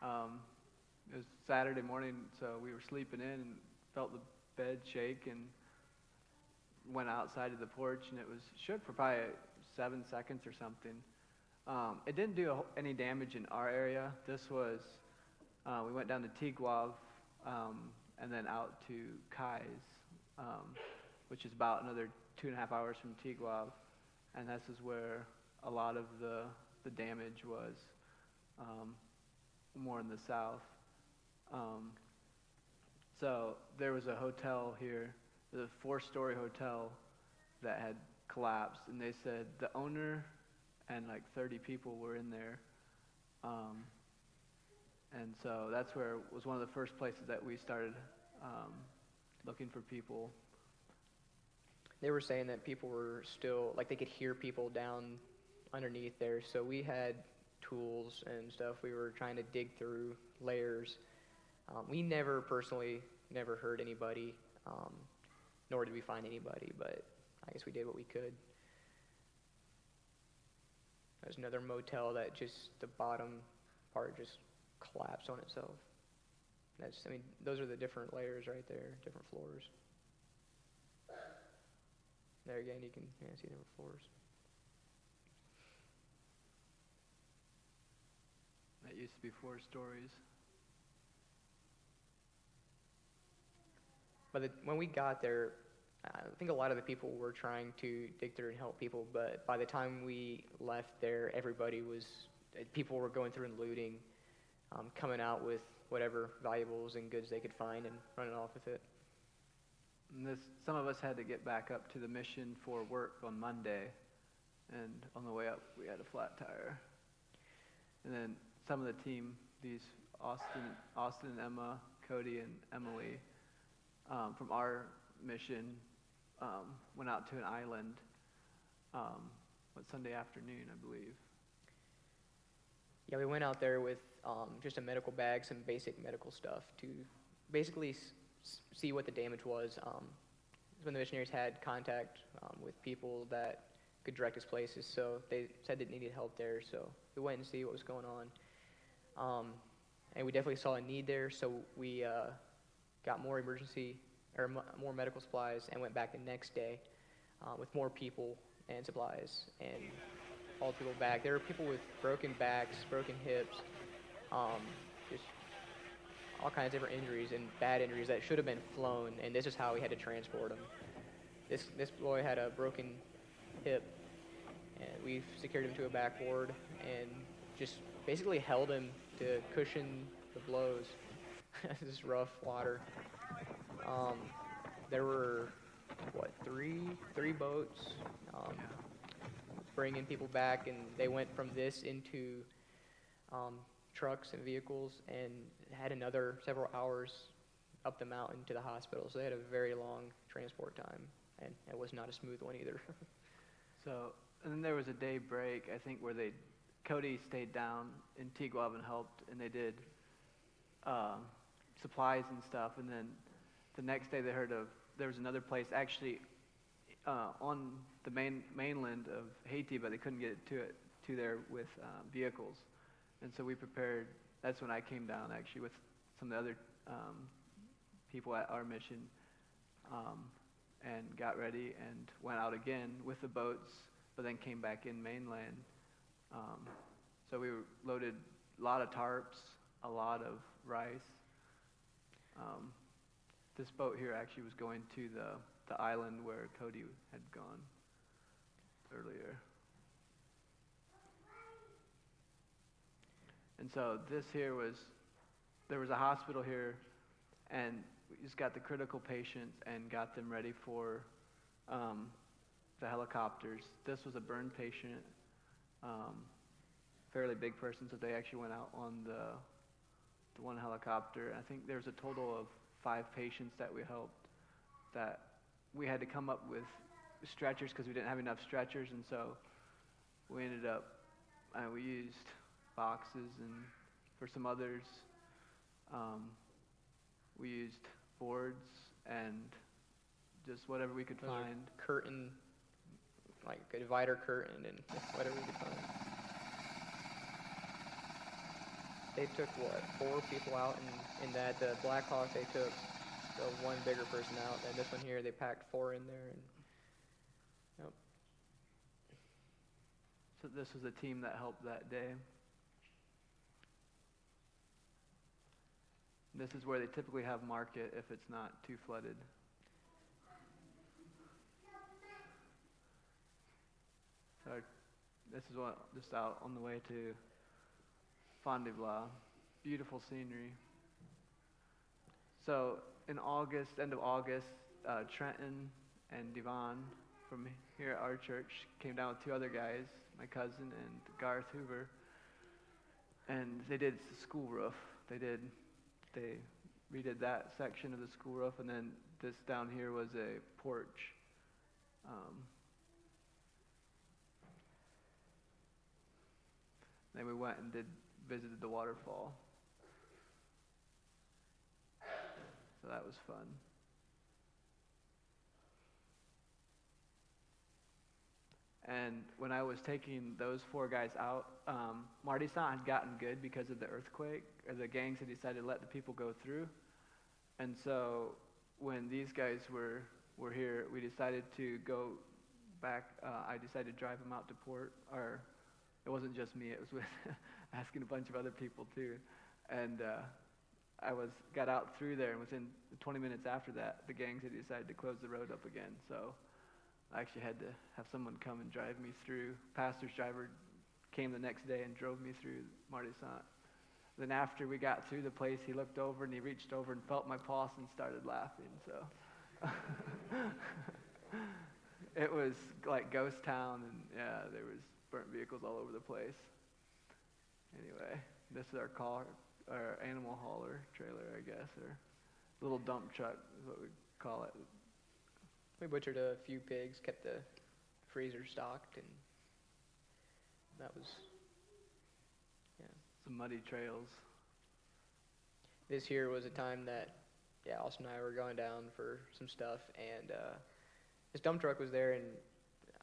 It was Saturday morning, so we were sleeping in and felt the bed shake and went outside to the porch, and it was shook for probably 7 seconds or something. It didn't do any damage in our area. This was, we went down to Tigwav and then out to Kais, which is about another 2.5 hours from Tigwav, and this is where a lot of the damage was, more in the south. So there was a hotel here, a 4-story hotel that had collapsed, and they said the owner and like 30 people were in there. And so that's where it was one of the first places that we started looking for people. they were saying that people were still, like they could hear people down underneath there. So we had tools and stuff. We were trying to dig through layers. We never personally heard anybody nor did we find anybody, but I guess we did what we could. There's another motel that just the bottom part just collapsed on itself. Those are the different layers right there, different floors. There again, you can see different floors. That used to be 4 stories. But when we got there, I think a lot of the people were trying to dig through and help people, but by the time we left there, people were going through and looting, coming out with whatever valuables and goods they could find and running off with it. And some of us had to get back up to the mission for work on Monday, and on the way up we had a flat tire. And then some of the team, these Austin and Emma, Cody and Emily, from our mission, went out to an island, Sunday afternoon, I believe. Yeah, we went out there with just a medical bag, some basic medical stuff to basically see what the damage was. When the missionaries had contact with people that could direct us places, so they said they needed help there, so we went and see what was going on. And we definitely saw a need there, so we got more more medical supplies and went back the next day with more people and supplies and all the people back. There were people with broken backs, broken hips, just all kinds of different injuries and bad injuries that should have been flown, and this is how we had to transport them. This boy had a broken hip, and we secured him to a backboard and just basically held him to cushion the blows. This rough water. There were, three boats bringing people back, and they went from this into trucks and vehicles and had another several hours up the mountain to the hospital. So they had a very long transport time, and it was not a smooth one either. And then there was a day break, I think, where Cody stayed down in Tiguab and helped, and they did supplies and stuff. And then the next day they heard there was another place actually on the mainland of Haiti, but they couldn't get to there with vehicles. And so we prepared. That's when I came down actually with some of the other people at our mission, and got ready and went out again with the boats, but then came back in mainland. So we loaded a lot of tarps, a lot of rice. This boat here actually was going to the island where Cody had gone earlier. And so there was a hospital here, and we just got the critical patients and got them ready for the helicopters. This was a burn patient, fairly big person, so they actually went out on the one helicopter. I think there was a total of 5 patients that we helped, that we had to come up with stretchers because we didn't have enough stretchers, and so we ended up, we used boxes, and for some others, we used boards and just whatever we could find. Curtain, like a divider curtain, and whatever we could find. They took 4 people out, and in that the Black Hawk they took the one bigger person out, and this one here they packed 4 in there, and yep. So this was a team that helped that day. This is where they typically have market if it's not too flooded. So this is just out on the way to Fond du Lac. Beautiful scenery. So in August, end of August, Trenton and Devon from here at our church came down with 2 other guys, my cousin and Garth Hoover, and they did the school roof. They redid that section of the school roof, and then this down here was a porch. Then we went and visited the waterfall. So that was fun. And when I was taking those 4 guys out, Marty Sant had gotten good because of the earthquake, or the gangs had decided to let the people go through. And so when these guys were here, we decided to go back. I decided to drive them out to port, or it wasn't just me, it was with asking a bunch of other people too. And I got out through there, and within 20 minutes after that, the gangs had decided to close the road up again. So I actually had to have someone come and drive me through. Pastor's driver came the next day and drove me through Marty Sant. Then after we got through the place, he looked over and he reached over and felt my pulse and started laughing. So it was like ghost town, and yeah, there was burnt vehicles all over the place. Anyway, this is our animal hauler trailer, I guess, or little dump truck is what we call it. We butchered a few pigs, kept the freezer stocked, and that was, yeah. Some muddy trails. This here was a time that, yeah, Austin and I were going down for some stuff, and this dump truck was there, and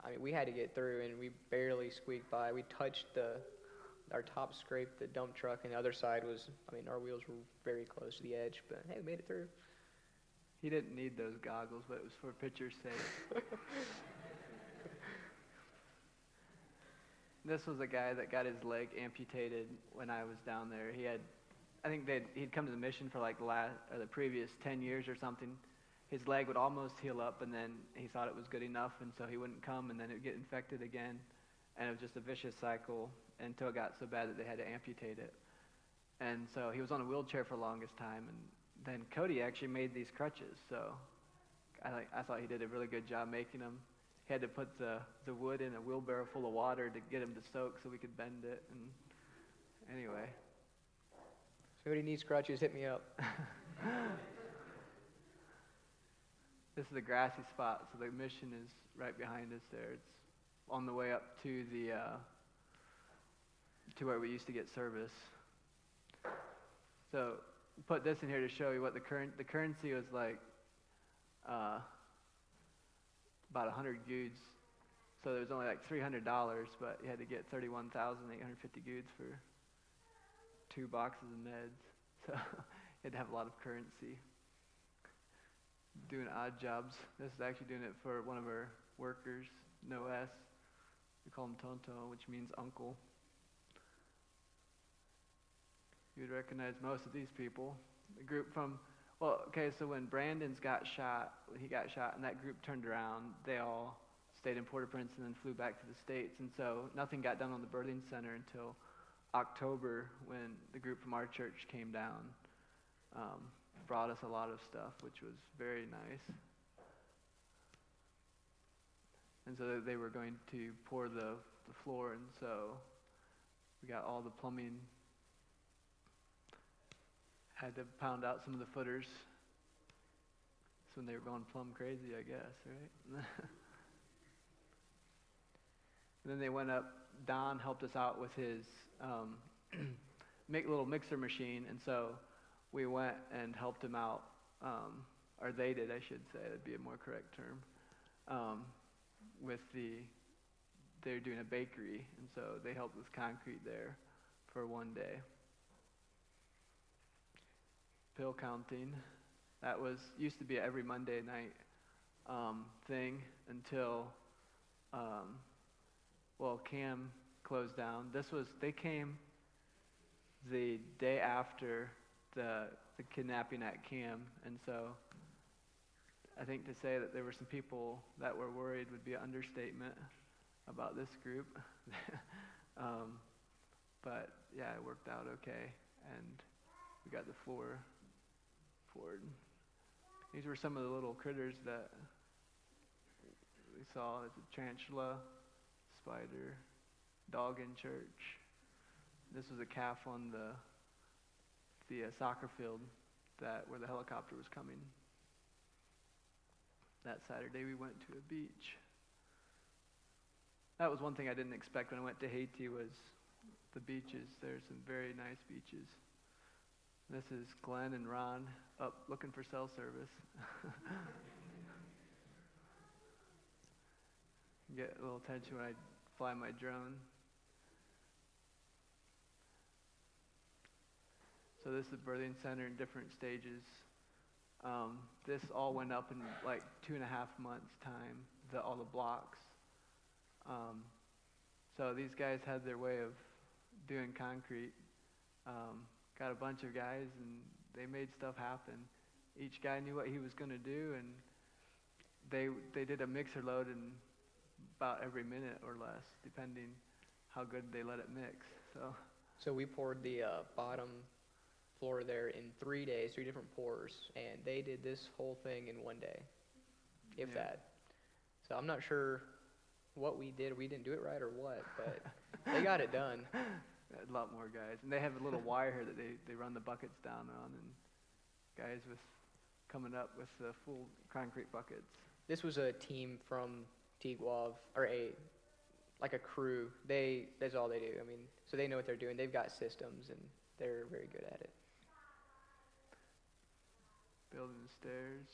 I mean, we had to get through, and we barely squeaked by. We touched our top scraped the dump truck, and the other side was, I mean, our wheels were very close to the edge, but hey, we made it through. He didn't need those goggles, but it was for picture's sake. This was a guy that got his leg amputated when I was down there. He'd come to the mission for like the previous 10 years or something. His leg would almost heal up, and then he thought it was good enough, and so he wouldn't come, and then it would get infected again. And it was just a vicious cycle until it got so bad that they had to amputate it. And so he was on a wheelchair for the longest time, and then Cody actually made these crutches, so I thought he did a really good job making them. He had to put the wood in a wheelbarrow full of water to get them to soak so we could bend it. And anyway. If anybody needs crutches, hit me up. This is a grassy spot, so the mission is right behind us there. It's on the way up to to where we used to get service. So put this in here to show you what the currency was like. About 100 goods. So there was only like $300, but you had to get 31,850 goods for 2 boxes of meds. So you had to have a lot of currency. Doing odd jobs. This is actually doing it for one of our workers, no S. We call him Tonto, which means uncle. You would recognize most of these people. The group from, so when Brandon's he got shot, and that group turned around, they all stayed in Port-au-Prince and then flew back to the States. And so nothing got done on the birthing center until October, when the group from our church came down. Brought us a lot of stuff, which was very nice. And so they were going to pour the floor, and so we got all the plumbing. Had to pound out some of the footers. That's when they were going plumb crazy, I guess, right? And then they went up. Don helped us out with his little mixer machine, and so we went and helped him out, or they did, I should say. That'd be a more correct term. They're doing a bakery, and so they helped with concrete there for one day. Pill counting. That used to be every Monday night thing until, Cam closed down. They came the day after the kidnapping at Cam, and so I think to say that there were some people that were worried would be an understatement about this group. But yeah, it worked out okay, and we got the floor poured. These were some of the little critters that we saw. There's a tarantula, spider, dog in church. This was a calf on the soccer field where the helicopter was coming. That Saturday we went to a beach. That was one thing I didn't expect when I went to Haiti, was the beaches. There's some very nice beaches. This is Glenn and Ron up looking for cell service. get a little attention when I fly my drone. So this is the birthing center in different stages. This all went up in like 2.5 months' time, all the blocks. So these guys had their way of doing concrete. Got a bunch of guys, and they made stuff happen. Each guy knew what he was going to do, and they did a mixer load in about every minute or less, depending how good they let it mix. So we poured the bottom floor there in 3 days, 3 different pours, and they did this whole thing in 1 day, if Yeah. that. So I'm not sure what we did. We didn't do it right or what, but they got it done. A lot more guys, and they have a little wire here that they run the buckets down on, and guys with coming up with the full concrete buckets. This was a team from Tiguav, or like a crew. That's all they do. I mean, so they know what they're doing. They've got systems, and they're very good at it. Building the stairs.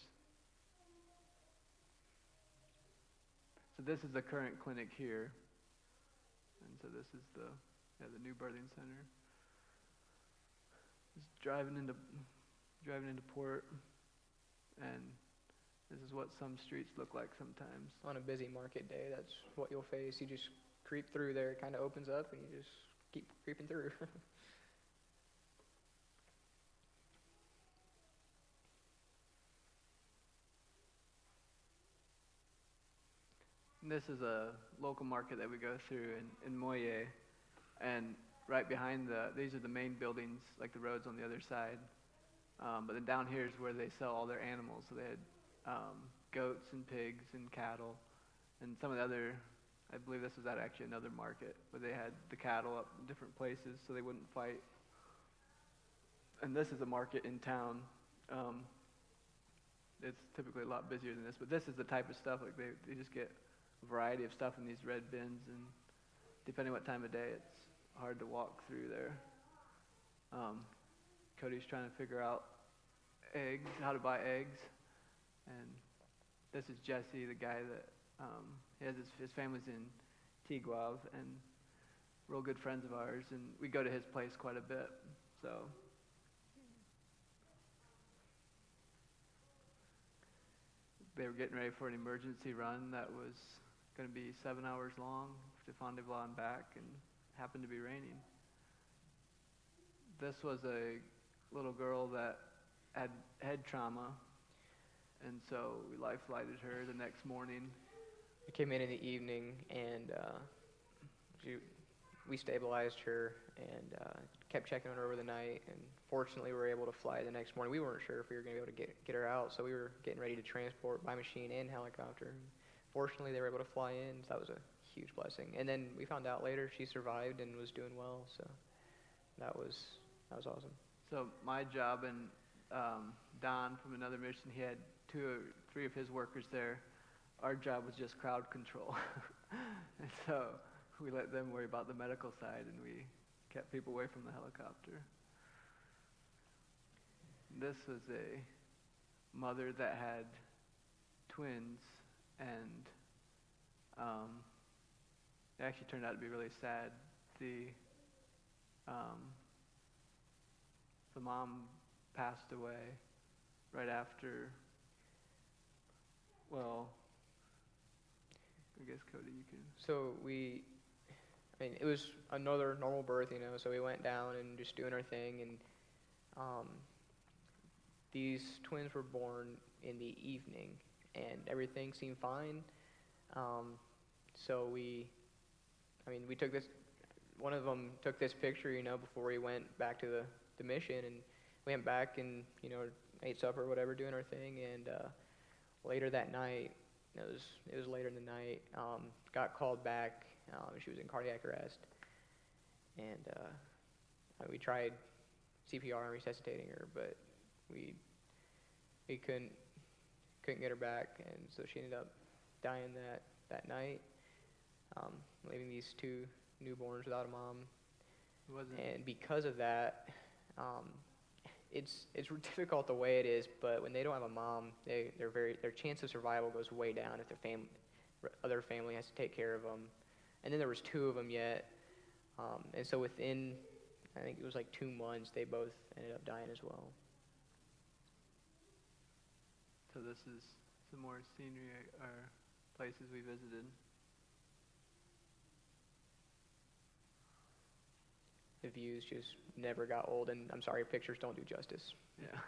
So this is the current clinic here, and so this is the new birthing center. Just driving into port, and this is what some streets look like sometimes. On a busy market day, that's what you'll face. You just creep through there. It kind of opens up, and you just keep creeping through. This is a local market that we go through in Moye, and right behind these are the main buildings, like the roads on the other side. But then down here is where they sell all their animals. So they had goats and pigs and cattle, and some of the other, I believe this was at actually another market, where they had the cattle up in different places so they wouldn't fight. And this is a market in town. It's typically a lot busier than this, but this is the type of stuff, like they just get a variety of stuff in these red bins, and depending what time of day, it's hard to walk through there. Cody's trying to figure out eggs, how to buy eggs, and this is Jesse, the guy that he has his family's in Tiguav, and real good friends of ours, and we go to his place quite a bit. So they were getting ready for an emergency run that was going to be 7 hours long to Fondevla and back, and happened to be raining. This was a little girl that had head trauma, and so we life flighted her the next morning. We came in the evening, and we stabilized her and kept checking on her over the night, and fortunately we were able to fly the next morning. We weren't sure if we were going to be able to get her out, so we were getting ready to transport by machine and helicopter. Fortunately, they were able to fly in, so that was a huge blessing. And then we found out later she survived and was doing well, so that was awesome. So my job, and Don from another mission, he had 2 or 3 of his workers there. Our job was just crowd control. And so we let them worry about the medical side, and we kept people away from the helicopter. This was a mother that had twins, and it actually turned out to be really sad. The mom passed away right after, well, I guess Cody, you can. So it was another normal birth, so we went down and just doing our thing, and these twins were born in the evening, and everything seemed fine. So we took this, one of them took this picture, before we went back to the mission, and we went back and, ate supper or whatever, doing our thing, and later that night, it was later in the night, got called back. She was in cardiac arrest, and we tried CPR and resuscitating her, but we couldn't get her back, and so she ended up dying that night, leaving these 2 newborns without a mom. And because of that, it's difficult the way it is, but when they don't have a mom, their chance of survival goes way down if other family has to take care of them. And then there was 2 of them yet. And so within, I think it was like 2 months, they both ended up dying as well. So this is some more scenery or places we visited. The views just never got old, and I'm sorry, pictures don't do justice. Yeah.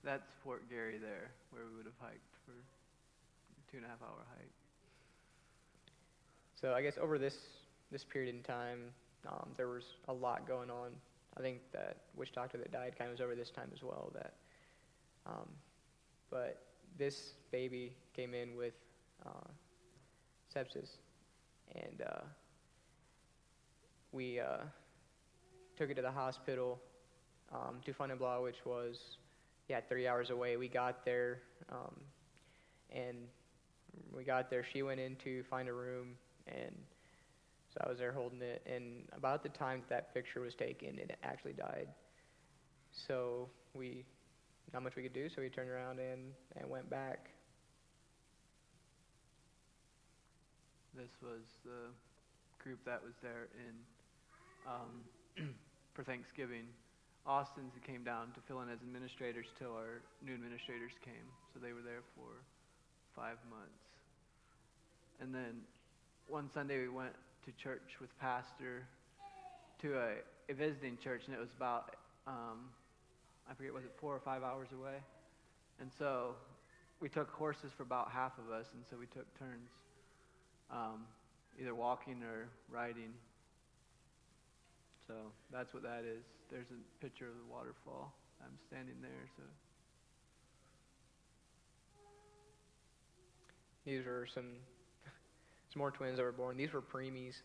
That's Fort Gary there, where we would have hiked for a 2.5-hour hike. So I guess over this period in time, there was a lot going on. I think that witch doctor that died kind of was over this time as well. But this baby came in with sepsis, and we took it to the hospital to Fontainebleau, which was 3 hours away. We got there, and she went in to find a room, and so I was there holding it, and about the time that picture was taken, it actually died. So not much we could do, so we turned around and went back. This was the group that was there for Thanksgiving. Austin's came down to fill in as administrators till our new administrators came. So they were there for 5 months. And then one Sunday we went to church with pastor to a visiting church, and it was about, I forget, was it 4 or 5 hours away? And so we took horses for about half of us, and so we took turns either walking or riding. So that's what that is. There's a picture of the waterfall. I'm standing there. So these were some more twins that were born. These were preemies.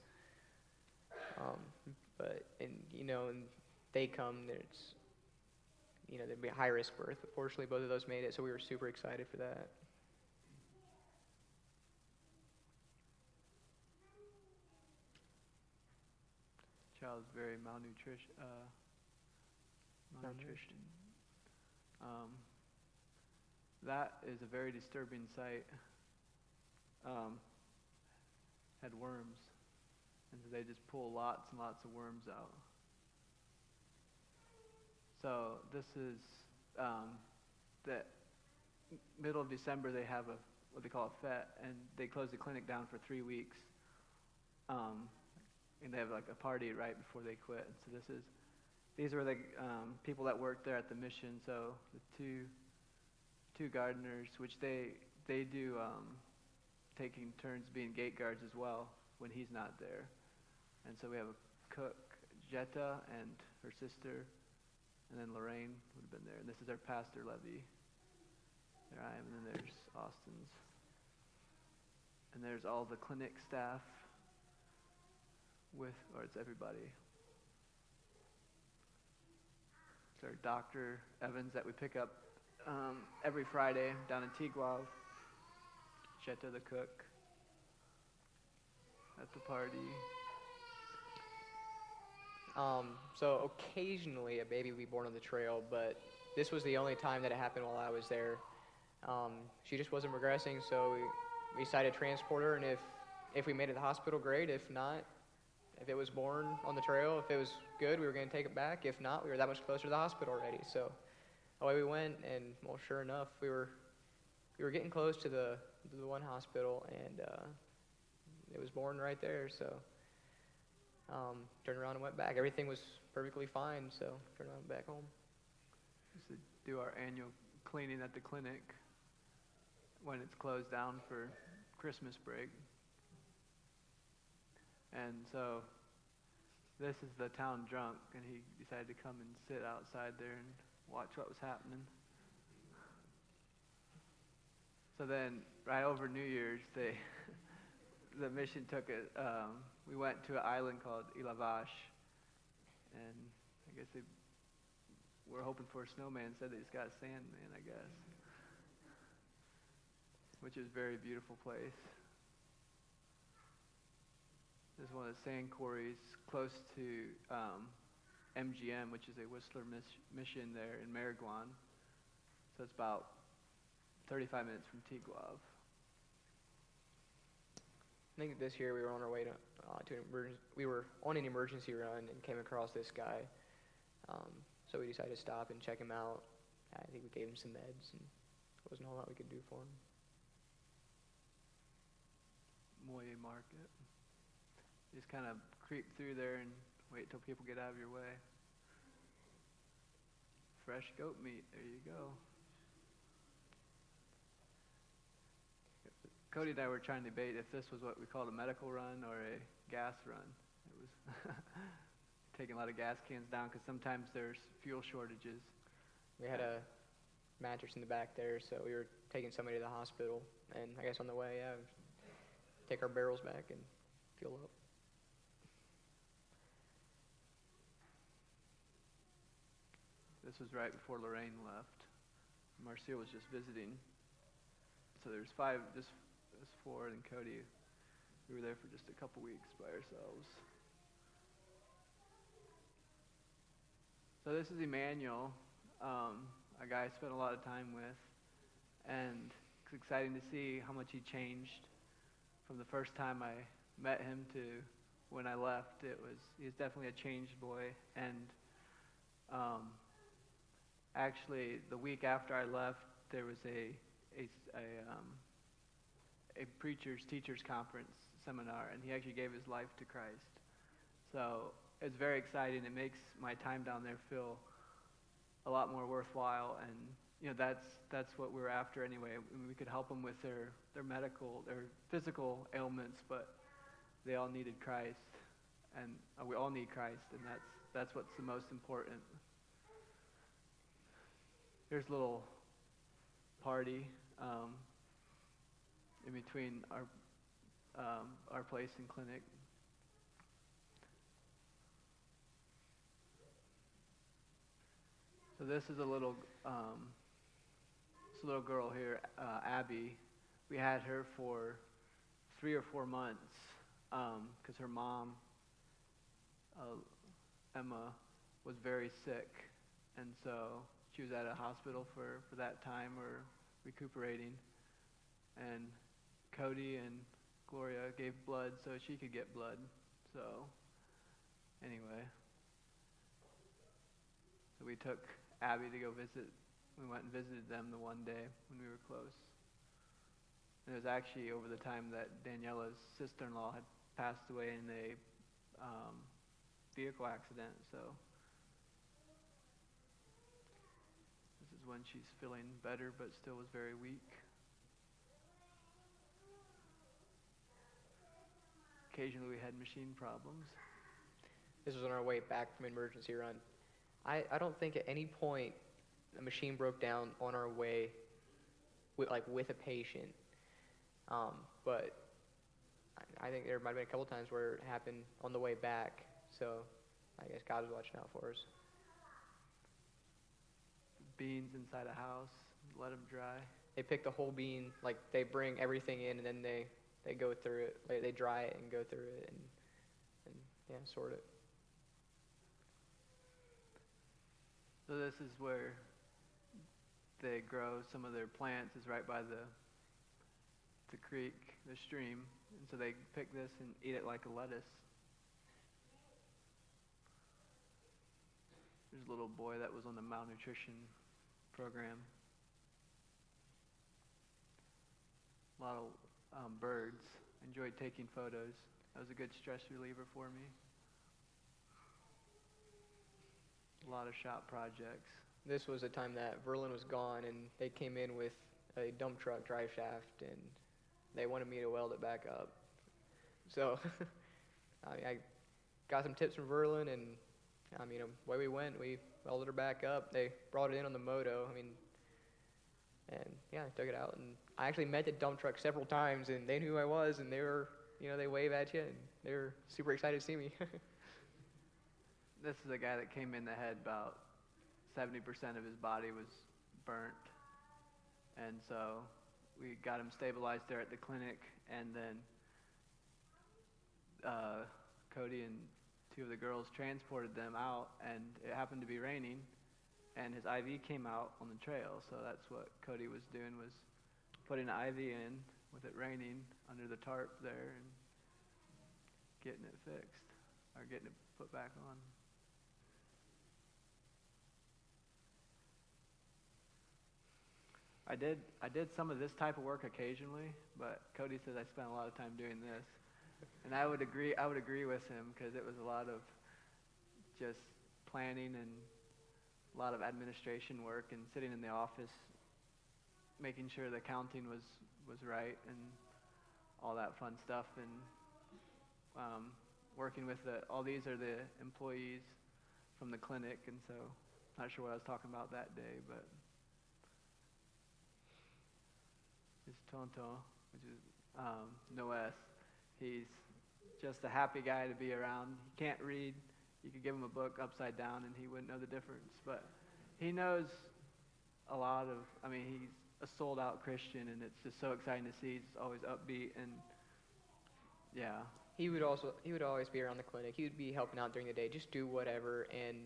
And they come, there'd be a high risk birth, but fortunately both of those made it, so we were super excited for that. Child's very malnutrition. That is a very disturbing sight. Had worms, and so they just pull lots and lots of worms out. So this is the middle of December. They have what they call a fete, and they close the clinic down for 3 weeks. And they have like a party right before they quit. And so these were the people that worked there at the mission. So the two gardeners, which they do taking turns being gate guards as well when he's not there. And so we have a cook, Jetta, and her sister, and then Lorraine would have been there. And this is our pastor, Levy. There I am, and then there's Austin's. And there's all the clinic staff it's everybody. It's our Dr. Evans that we pick up every Friday down in Tigwav. Jetta, the cook, at the party. So occasionally a baby would be born on the trail, but this was the only time that it happened while I was there. She just wasn't progressing, so we decided to transport her, and if we made it to the hospital, great. If not, if it was born on the trail, if it was good, we were going to take it back. If not, we were that much closer to the hospital already. So away we went, and well, sure enough, we were getting close to the one hospital, and it was born right there. So turned around and went back. Everything was perfectly fine, so turned around and back home. We used to do our annual cleaning at the clinic when it's closed down for Christmas break. And so this is the town drunk, and he decided to come and sit outside there and watch what was happening. So then, right over New Year's, the mission took it. We went to an island called Ilavash, and I guess they were hoping for a snowman. Said they just got a sandman, I guess, which is a very beautiful place. This is one of the sand quarries close to MGM, which is a Whistler mission there in Mariguan. So it's about 35 minutes from Tigwav. I think this year we were on our way to an emergency. We were on an emergency run and came across this guy. So we decided to stop and check him out. I think we gave him some meds, and there wasn't a whole lot we could do for him. Moye Market. Just kind of creep through there and wait till people get out of your way. Fresh goat meat, there you go. Cody and I were trying to debate if this was what we called a medical run or a gas run. It was taking a lot of gas cans down because sometimes there's fuel shortages. We had a mattress in the back there, so we were taking somebody to the hospital. And I guess on the way, take our barrels back and fuel up. This was right before Lorraine left. Marcia was just visiting. So there's five, just us four, and Cody. We were there for just a couple weeks by ourselves. So this is Emmanuel, a guy I spent a lot of time with, and it's exciting to see how much he changed from the first time I met him to when I left. He's definitely a changed boy, and actually the week after I left, there was a teachers conference seminar, and he actually gave his life to Christ. So it's very exciting. It makes my time down there feel a lot more worthwhile, and that's what we're after anyway. I mean, we could help them with their physical ailments, but they all needed Christ, and we all need Christ, and that's what's the most important. Here's a little party in between our place and clinic. So this is a little girl here, Abby. We had her for 3 or 4 months because her mom, Emma, was very sick, and so she was at a hospital for that time, or recuperating. And Cody and Gloria gave blood so she could get blood. So anyway, so we took Abby to go visit. We went and visited them the one day when we were close. And it was actually over the time that Daniela's sister-in-law had passed away in a vehicle accident. So this is when she's feeling better, but still was very weak. Occasionally we had machine problems. This was on our way back from emergency run. I don't think at any point a machine broke down on our way with a patient. But I think there might have been a couple times where it happened on the way back. So I guess God was watching out for us. Beans inside a house, let them dry. They pick the whole bean, like they bring everything in and then they go through it. Like they dry it and go through it and sort it. So this is where they grow some of their plants, is right by the creek, the stream. And so they pick this and eat it like a lettuce. There's a little boy that was on the malnutrition program. A lot of birds. Enjoyed taking photos. That was a good stress reliever for me. A lot of shop projects. This was a time that Verlyn was gone, and they came in with a dump truck drive shaft, and they wanted me to weld it back up. So I got some tips from Verlyn, and away we went. We welded her back up. They brought it in on the moto. I took it out, and I actually met the dump truck several times, and they knew who I was, and they were, they wave at you, and they were super excited to see me. This is a guy that came in that had about 70% of his body was burnt. And so we got him stabilized there at the clinic, and then Cody and 2 of the girls transported them out, and it happened to be raining, and his IV came out on the trail. So that's what Cody was doing, was putting an IV in with it raining under the tarp there, and getting it fixed or getting it put back on. I did some of this type of work occasionally, but Cody says I spent a lot of time doing this, and I would agree with him, because it was a lot of just planning and a lot of administration work and sitting in the office making sure the counting was right and all that fun stuff, and working with all these are the employees from the clinic, and so not sure what I was talking about that day, but it's Tonto, which is Noes. He's just a happy guy to be around. He can't read. You could give him a book upside down and he wouldn't know the difference, but he knows a lot of, he's a sold out Christian, and it's just so exciting to see. He's always upbeat, and yeah. He would always be around the clinic. He would be helping out during the day, just do whatever. And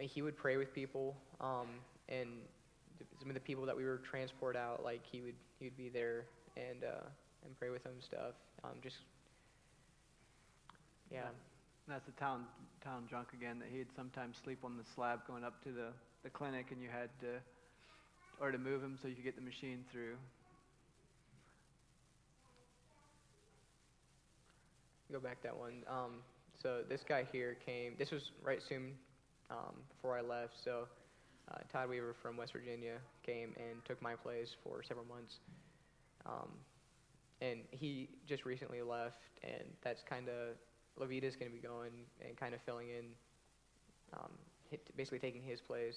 he would pray with people. And some of the people that we would transport out, like he'd be there and pray with them and stuff. Yeah. That's the town drunk again. That he'd sometimes sleep on the slab going up to the clinic, and you had to move him so you could get the machine through. Go back that one. So this guy here came. This was right soon before I left. So Todd Weaver from West Virginia came and took my place for several months. And he just recently left, and that's kind of, Levita's going to be going and kind of filling in, basically taking his place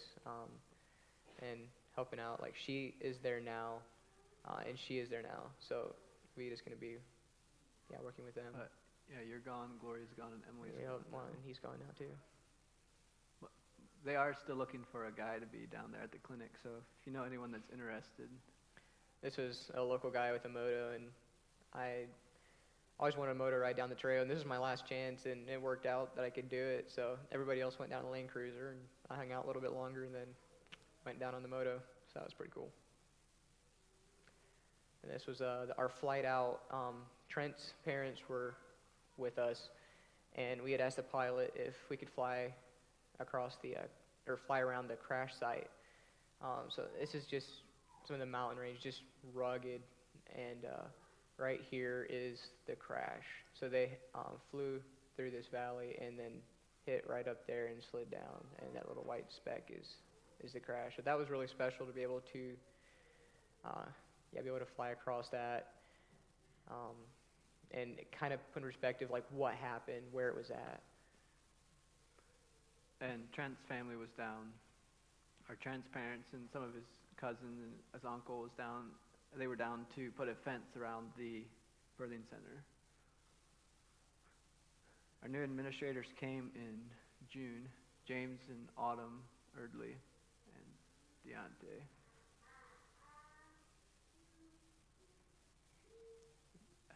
and helping out. Like, she is there now, and she is there now. So Levita's going to be, working with them. Yeah, you're gone, Gloria's gone, and Emily's gone. And he's gone now too. But they are still looking for a guy to be down there at the clinic, so if you know anyone that's interested. This was a local guy with a moto, and I always wanted a moto ride down the trail, and this was my last chance, and it worked out that I could do it. So everybody else went down the Land Cruiser, and I hung out a little bit longer, and then went down on the moto, so that was pretty cool. And this was our flight out. Trent's parents were with us, and we had asked the pilot if we could fly across or fly around the crash site. So this is just some of the mountain range, just rugged, and right here is the crash. So they flew through this valley and then hit right up there and slid down, and that little white speck is the crash. So that was really special to be able to fly across that. And it kind of put in perspective, like, what happened, where it was at. And Trent's family was down. Or Trent's parents and some of his cousin and his uncle was down. They were down to put a fence around the birthing center. Our new administrators came in June. James and Autumn Erdley and Deontay.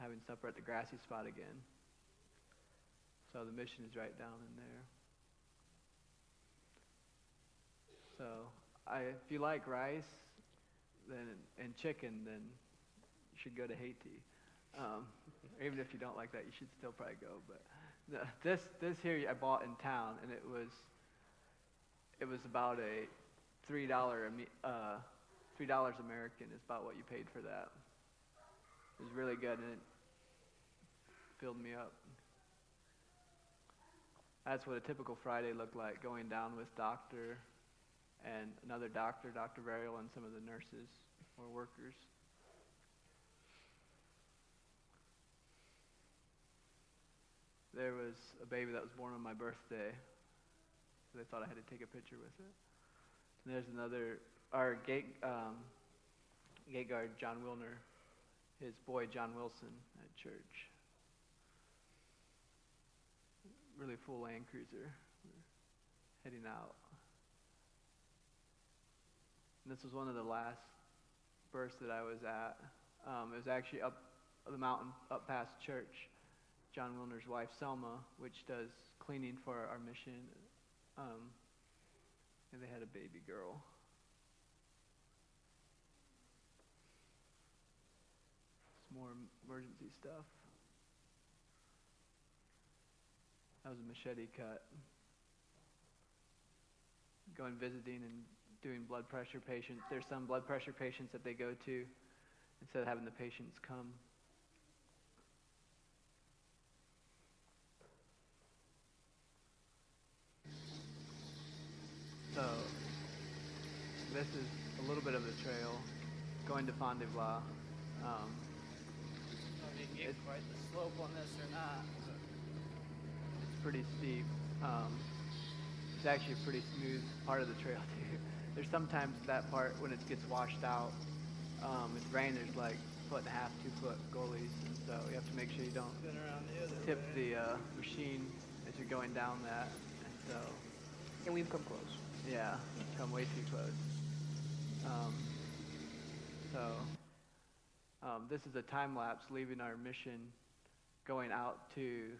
Having supper at the grassy spot again. So the mission is right down in there. So if you like rice and chicken, then you should go to Haiti. Even if you don't like that, you should still probably go. But this here I bought in town, and it was about a $3 American is about what you paid for that. It was really good, and it filled me up. That's what a typical Friday looked like, going down with Doctor and another doctor, Dr. Verlyn, and some of the nurses or workers. There was a baby that was born on my birthday, so they thought I had to take a picture with it. And there's our gate guard, John Wilner, his boy John Wilson at church. Really full Land Cruiser. We're heading out. And this was one of the last bursts that I was at. It was actually up the mountain, up past church. John Wilner's wife, Selma, which does cleaning for our mission. And they had a baby girl. More emergency stuff. That was a machete cut. Going visiting and doing blood pressure patients. There's some blood pressure patients that they go to instead of having the patients come. So this is a little bit of the trail going to Fond du Lac. I didn't get quite the slope on this or not. It's pretty steep. It's actually a pretty smooth part of the trail too. There's sometimes that part when it gets washed out. It's rain. There's like 1.5 2 foot gullies, and so you have to make sure you don't Been around the other tip way. the machine as you're going down that. And so, And we've come close. yeah, come way too close. This is a time lapse leaving our mission, going out to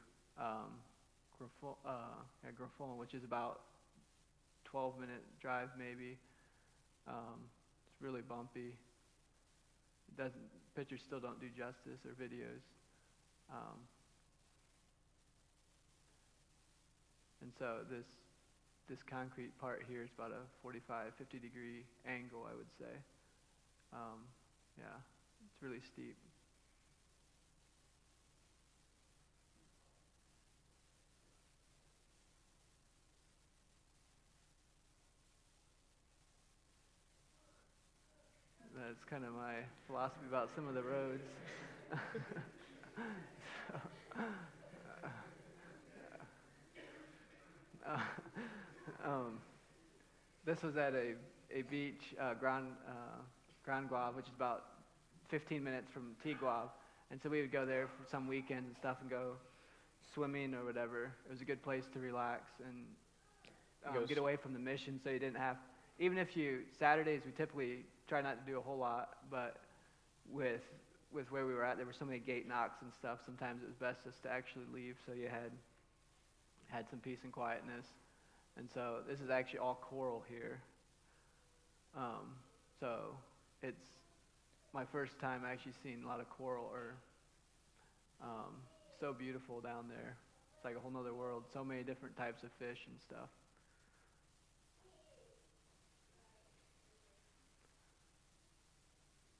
Grafon, which is about 12-minute drive maybe. It's really bumpy. Pictures still don't do justice, or videos. And so this concrete part here is about a 45, 50 degree angle, I would say. Yeah, it's really steep. That's kind of my philosophy about some of the roads. This was at a beach, Grand Guave, which is about 15 minutes from Tiguave. And so we would go there for some weekends and stuff and go swimming or whatever. It was a good place to relax and get away from the mission, so you didn't have, even if Saturdays we typically try not to do a whole lot, but with where we were at, there were so many gate knocks and stuff, sometimes it was best just to actually leave so you had some peace and quietness. And so this is actually all coral here. So it's my first time actually seeing a lot of coral, or so beautiful down there. It's like a whole nother world, so many different types of fish and stuff.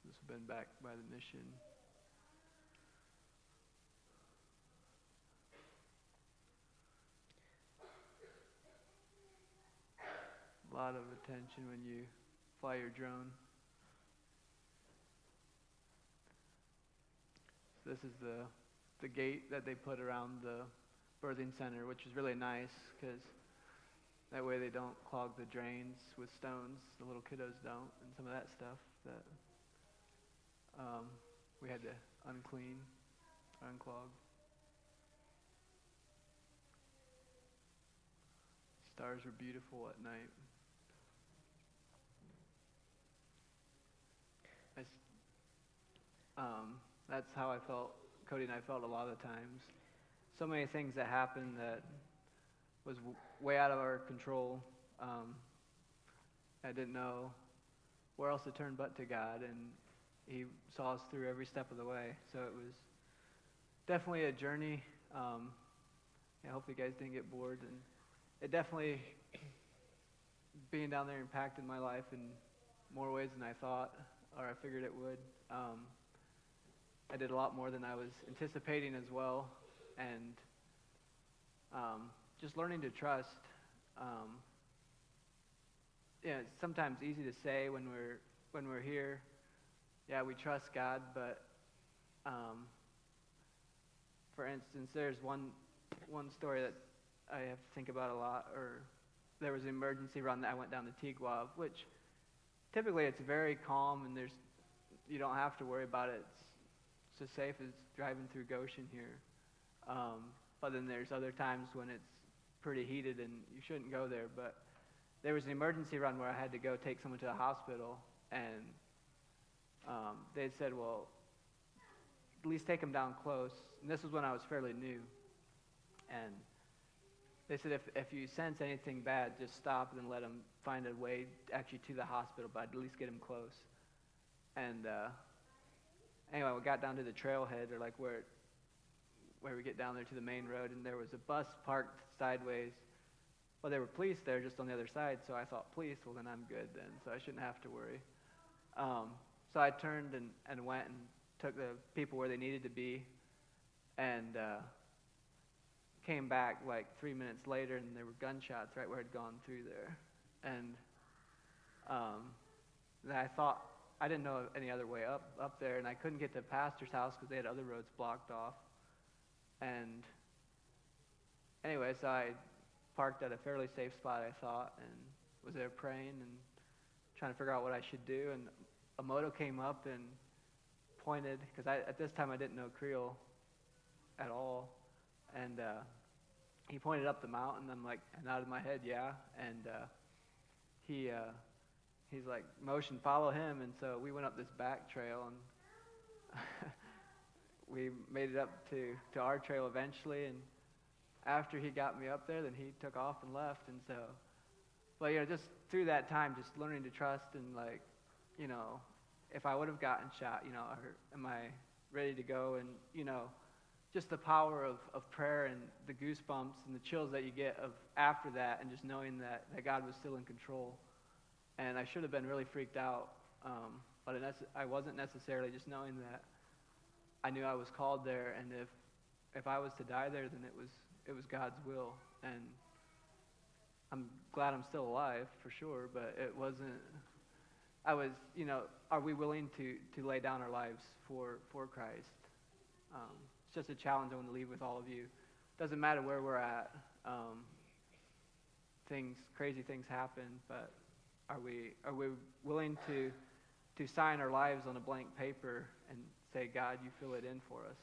This has been back by the mission. A lot of attention when you fly your drone. So this is the gate that they put around the birthing center, which is really nice because that way they don't clog the drains with stones. The little kiddos don't, and some of that stuff that we had to unclog. Stars were beautiful at night. That's how I felt, Cody and I felt a lot of times. So many things that happened that was way out of our control. I didn't know where else to turn but to God, and He saw us through every step of the way. So it was definitely a journey. I hope you guys didn't get bored, and it definitely, being down there, impacted my life in more ways than I thought or I figured it would. I did a lot more than I was anticipating as well, and just learning to trust. It's sometimes easy to say when we're here, yeah, we trust God, but for instance, there's one story that I have to think about a lot. Or there was an emergency run that I went down to Tiguave, which typically it's very calm and you don't have to worry about it. It's as safe as driving through Goshen here. But then there's other times when it's pretty heated and you shouldn't go there. But there was an emergency run where I had to go take someone to the hospital, and they had said, well, at least take them down close. And this was when I was fairly new. And they said, if you sense anything bad, just stop and then let them find a way actually to the hospital, but at least get them close. And anyway, we got down to the trailhead, or like where where we get down there to the main road, and there was a bus parked sideways. Well, there were police there just on the other side, so I thought, police, well, then I'm good then, so I shouldn't have to worry. So I turned and went and took the people where they needed to be, and came back like 3 minutes later, and there were gunshots right where I'd gone through there. And then I thought, I didn't know any other way up there, and I couldn't get to the pastor's house because they had other roads blocked off. And anyway, so I parked at a fairly safe spot, I thought, and was there praying and trying to figure out what I should do. And a moto came up and pointed, because at this time I didn't know Creole at all, and he pointed up the mountain. I'm like, I nodded my head, yeah, and he's like, motion, follow him. And so we went up this back trail, and we made it up to our trail eventually. And after he got me up there, then he took off and left. And so, but just through that time, just learning to trust, and like, if I would have gotten shot, or am I ready to go? And just the power of prayer and the goosebumps and the chills that you get of after that, and just knowing that God was still in control. And I should have been really freaked out, but I wasn't necessarily, just knowing that I knew I was called there, and if I was to die there, then it was God's will. And I'm glad I'm still alive, for sure, but it wasn't, are we willing to lay down our lives for Christ? It's just a challenge I want to leave with all of you. Doesn't matter where we're at. Crazy things happen, but are we willing to sign our lives on a blank paper and say, God, you fill it in for us?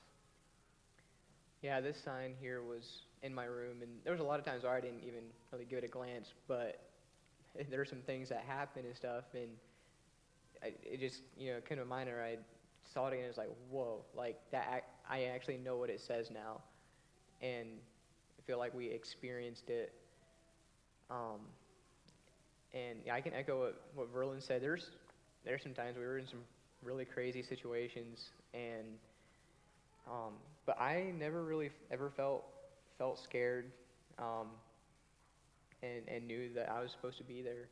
Yeah, this sign here was in my room, and there was a lot of times where I didn't even really give it a glance, but there were some things that happened and stuff, and it just, kind of minor. I saw it again, and it was like, whoa, like that. I actually know what it says now, and I feel like we experienced it. And I can echo what Verlyn said. There's some times we were in some really crazy situations, and but I never really ever felt scared, and knew that I was supposed to be there,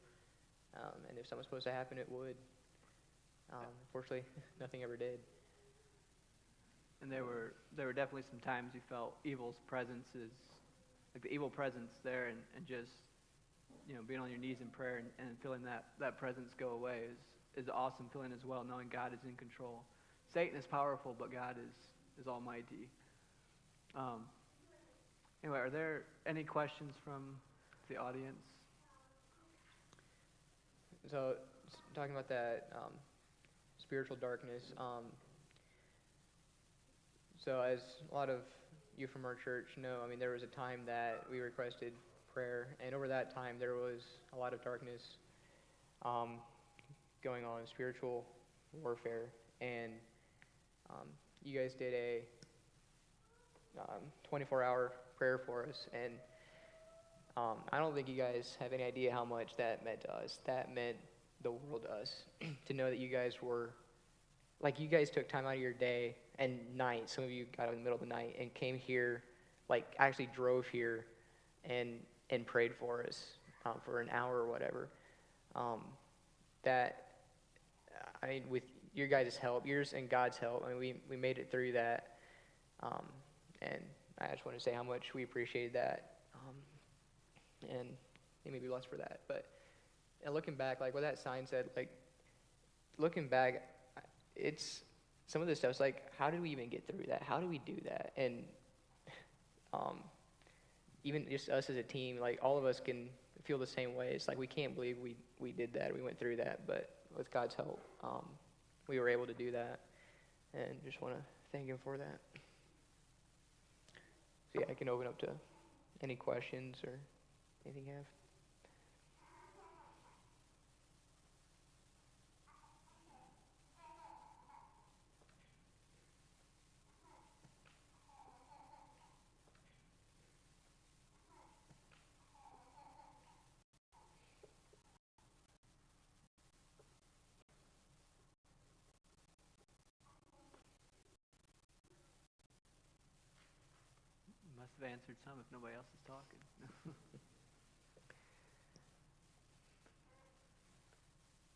and if something was supposed to happen, it would. Unfortunately, nothing ever did. And there were definitely some times you felt evil's presence, like the evil presence there, and just being on your knees in prayer and feeling that presence go away is an awesome feeling as well, knowing God is in control. Satan is powerful, but God is almighty. Anyway, are there any questions from the audience? So, talking about that spiritual darkness, so as a lot of you from our church know, there was a time that we requested prayer, and over that time there was a lot of darkness going on, spiritual warfare, and you guys did a 24-hour prayer for us, and I don't think you guys have any idea how much that meant to us. That meant the world to us, to know that you guys were, you guys took time out of your day and night, some of you got out in the middle of the night and came here, actually drove here and prayed for us for an hour or whatever. With your guys' help, yours and God's help, we made it through that. And I just want to say how much we appreciated that. And they may be blessed for that. But looking back, what that sign said, looking back, it's some of this stuff's how did we even get through that? How do we do that? And even just us as a team, all of us can feel the same way. It's we can't believe we did that, we went through that, but with God's help, we were able to do that, and just want to thank Him for that. So yeah, I can open up to any questions or anything you have. Must have answered some if nobody else is talking.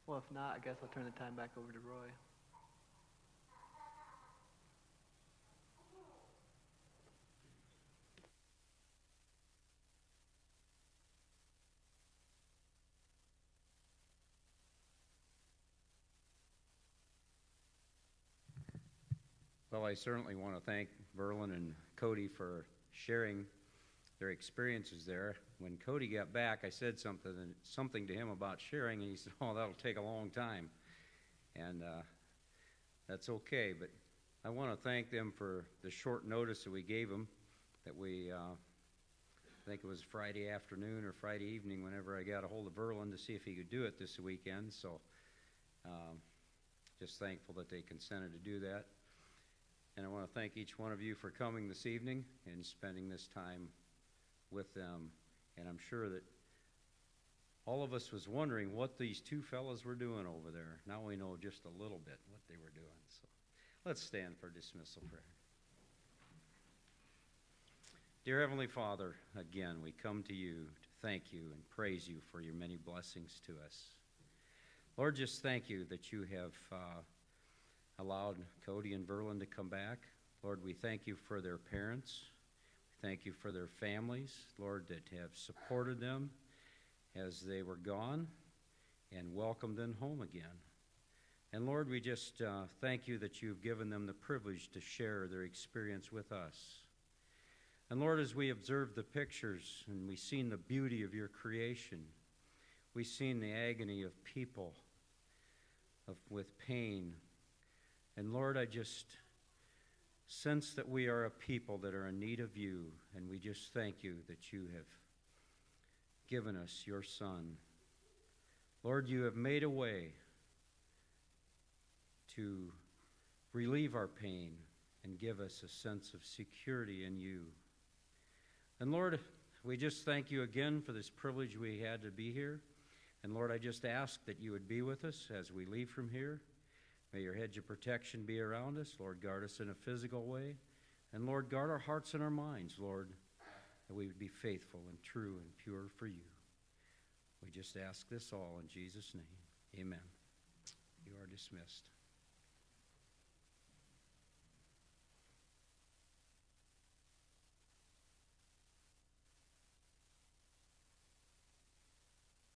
Well, if not, I guess I'll turn the time back over to Roy. Well, I certainly want to thank Verlyn and Cody for sharing their experiences there. When Cody got back, I said something to him about sharing, and he said, "Oh, that'll take a long time," and that's okay. But I want to thank them for the short notice that we gave them. That we, I think it was Friday afternoon or Friday evening, whenever I got a hold of Verlyn to see if he could do it this weekend. So, just thankful that they consented to do that. And I want to thank each one of you for coming this evening and spending this time with them. And I'm sure that all of us was wondering what these two fellows were doing over there. Now we know just a little bit what they were doing. So let's stand for dismissal prayer. Dear Heavenly Father, again, we come to you to thank you and praise you for your many blessings to us. Lord, just thank you that you have allowed Cody and Verlyn to come back. Lord, we thank you for their parents. We thank you for their families, Lord, that have supported them as they were gone and welcomed them home again. And Lord, we just thank you that you've given them the privilege to share their experience with us. And Lord, as we observe the pictures and we've seen the beauty of your creation, we've seen the agony of people with pain. And Lord, I just sense that we are a people that are in need of you, and we just thank you that you have given us your Son. Lord, you have made a way to relieve our pain and give us a sense of security in you. And Lord, we just thank you again for this privilege we had to be here. And Lord, I just ask that you would be with us as we leave from here. May your hedge of protection be around us. Lord, guard us in a physical way. And Lord, guard our hearts and our minds, Lord, that we would be faithful and true and pure for you. We just ask this all in Jesus' name. Amen. You are dismissed.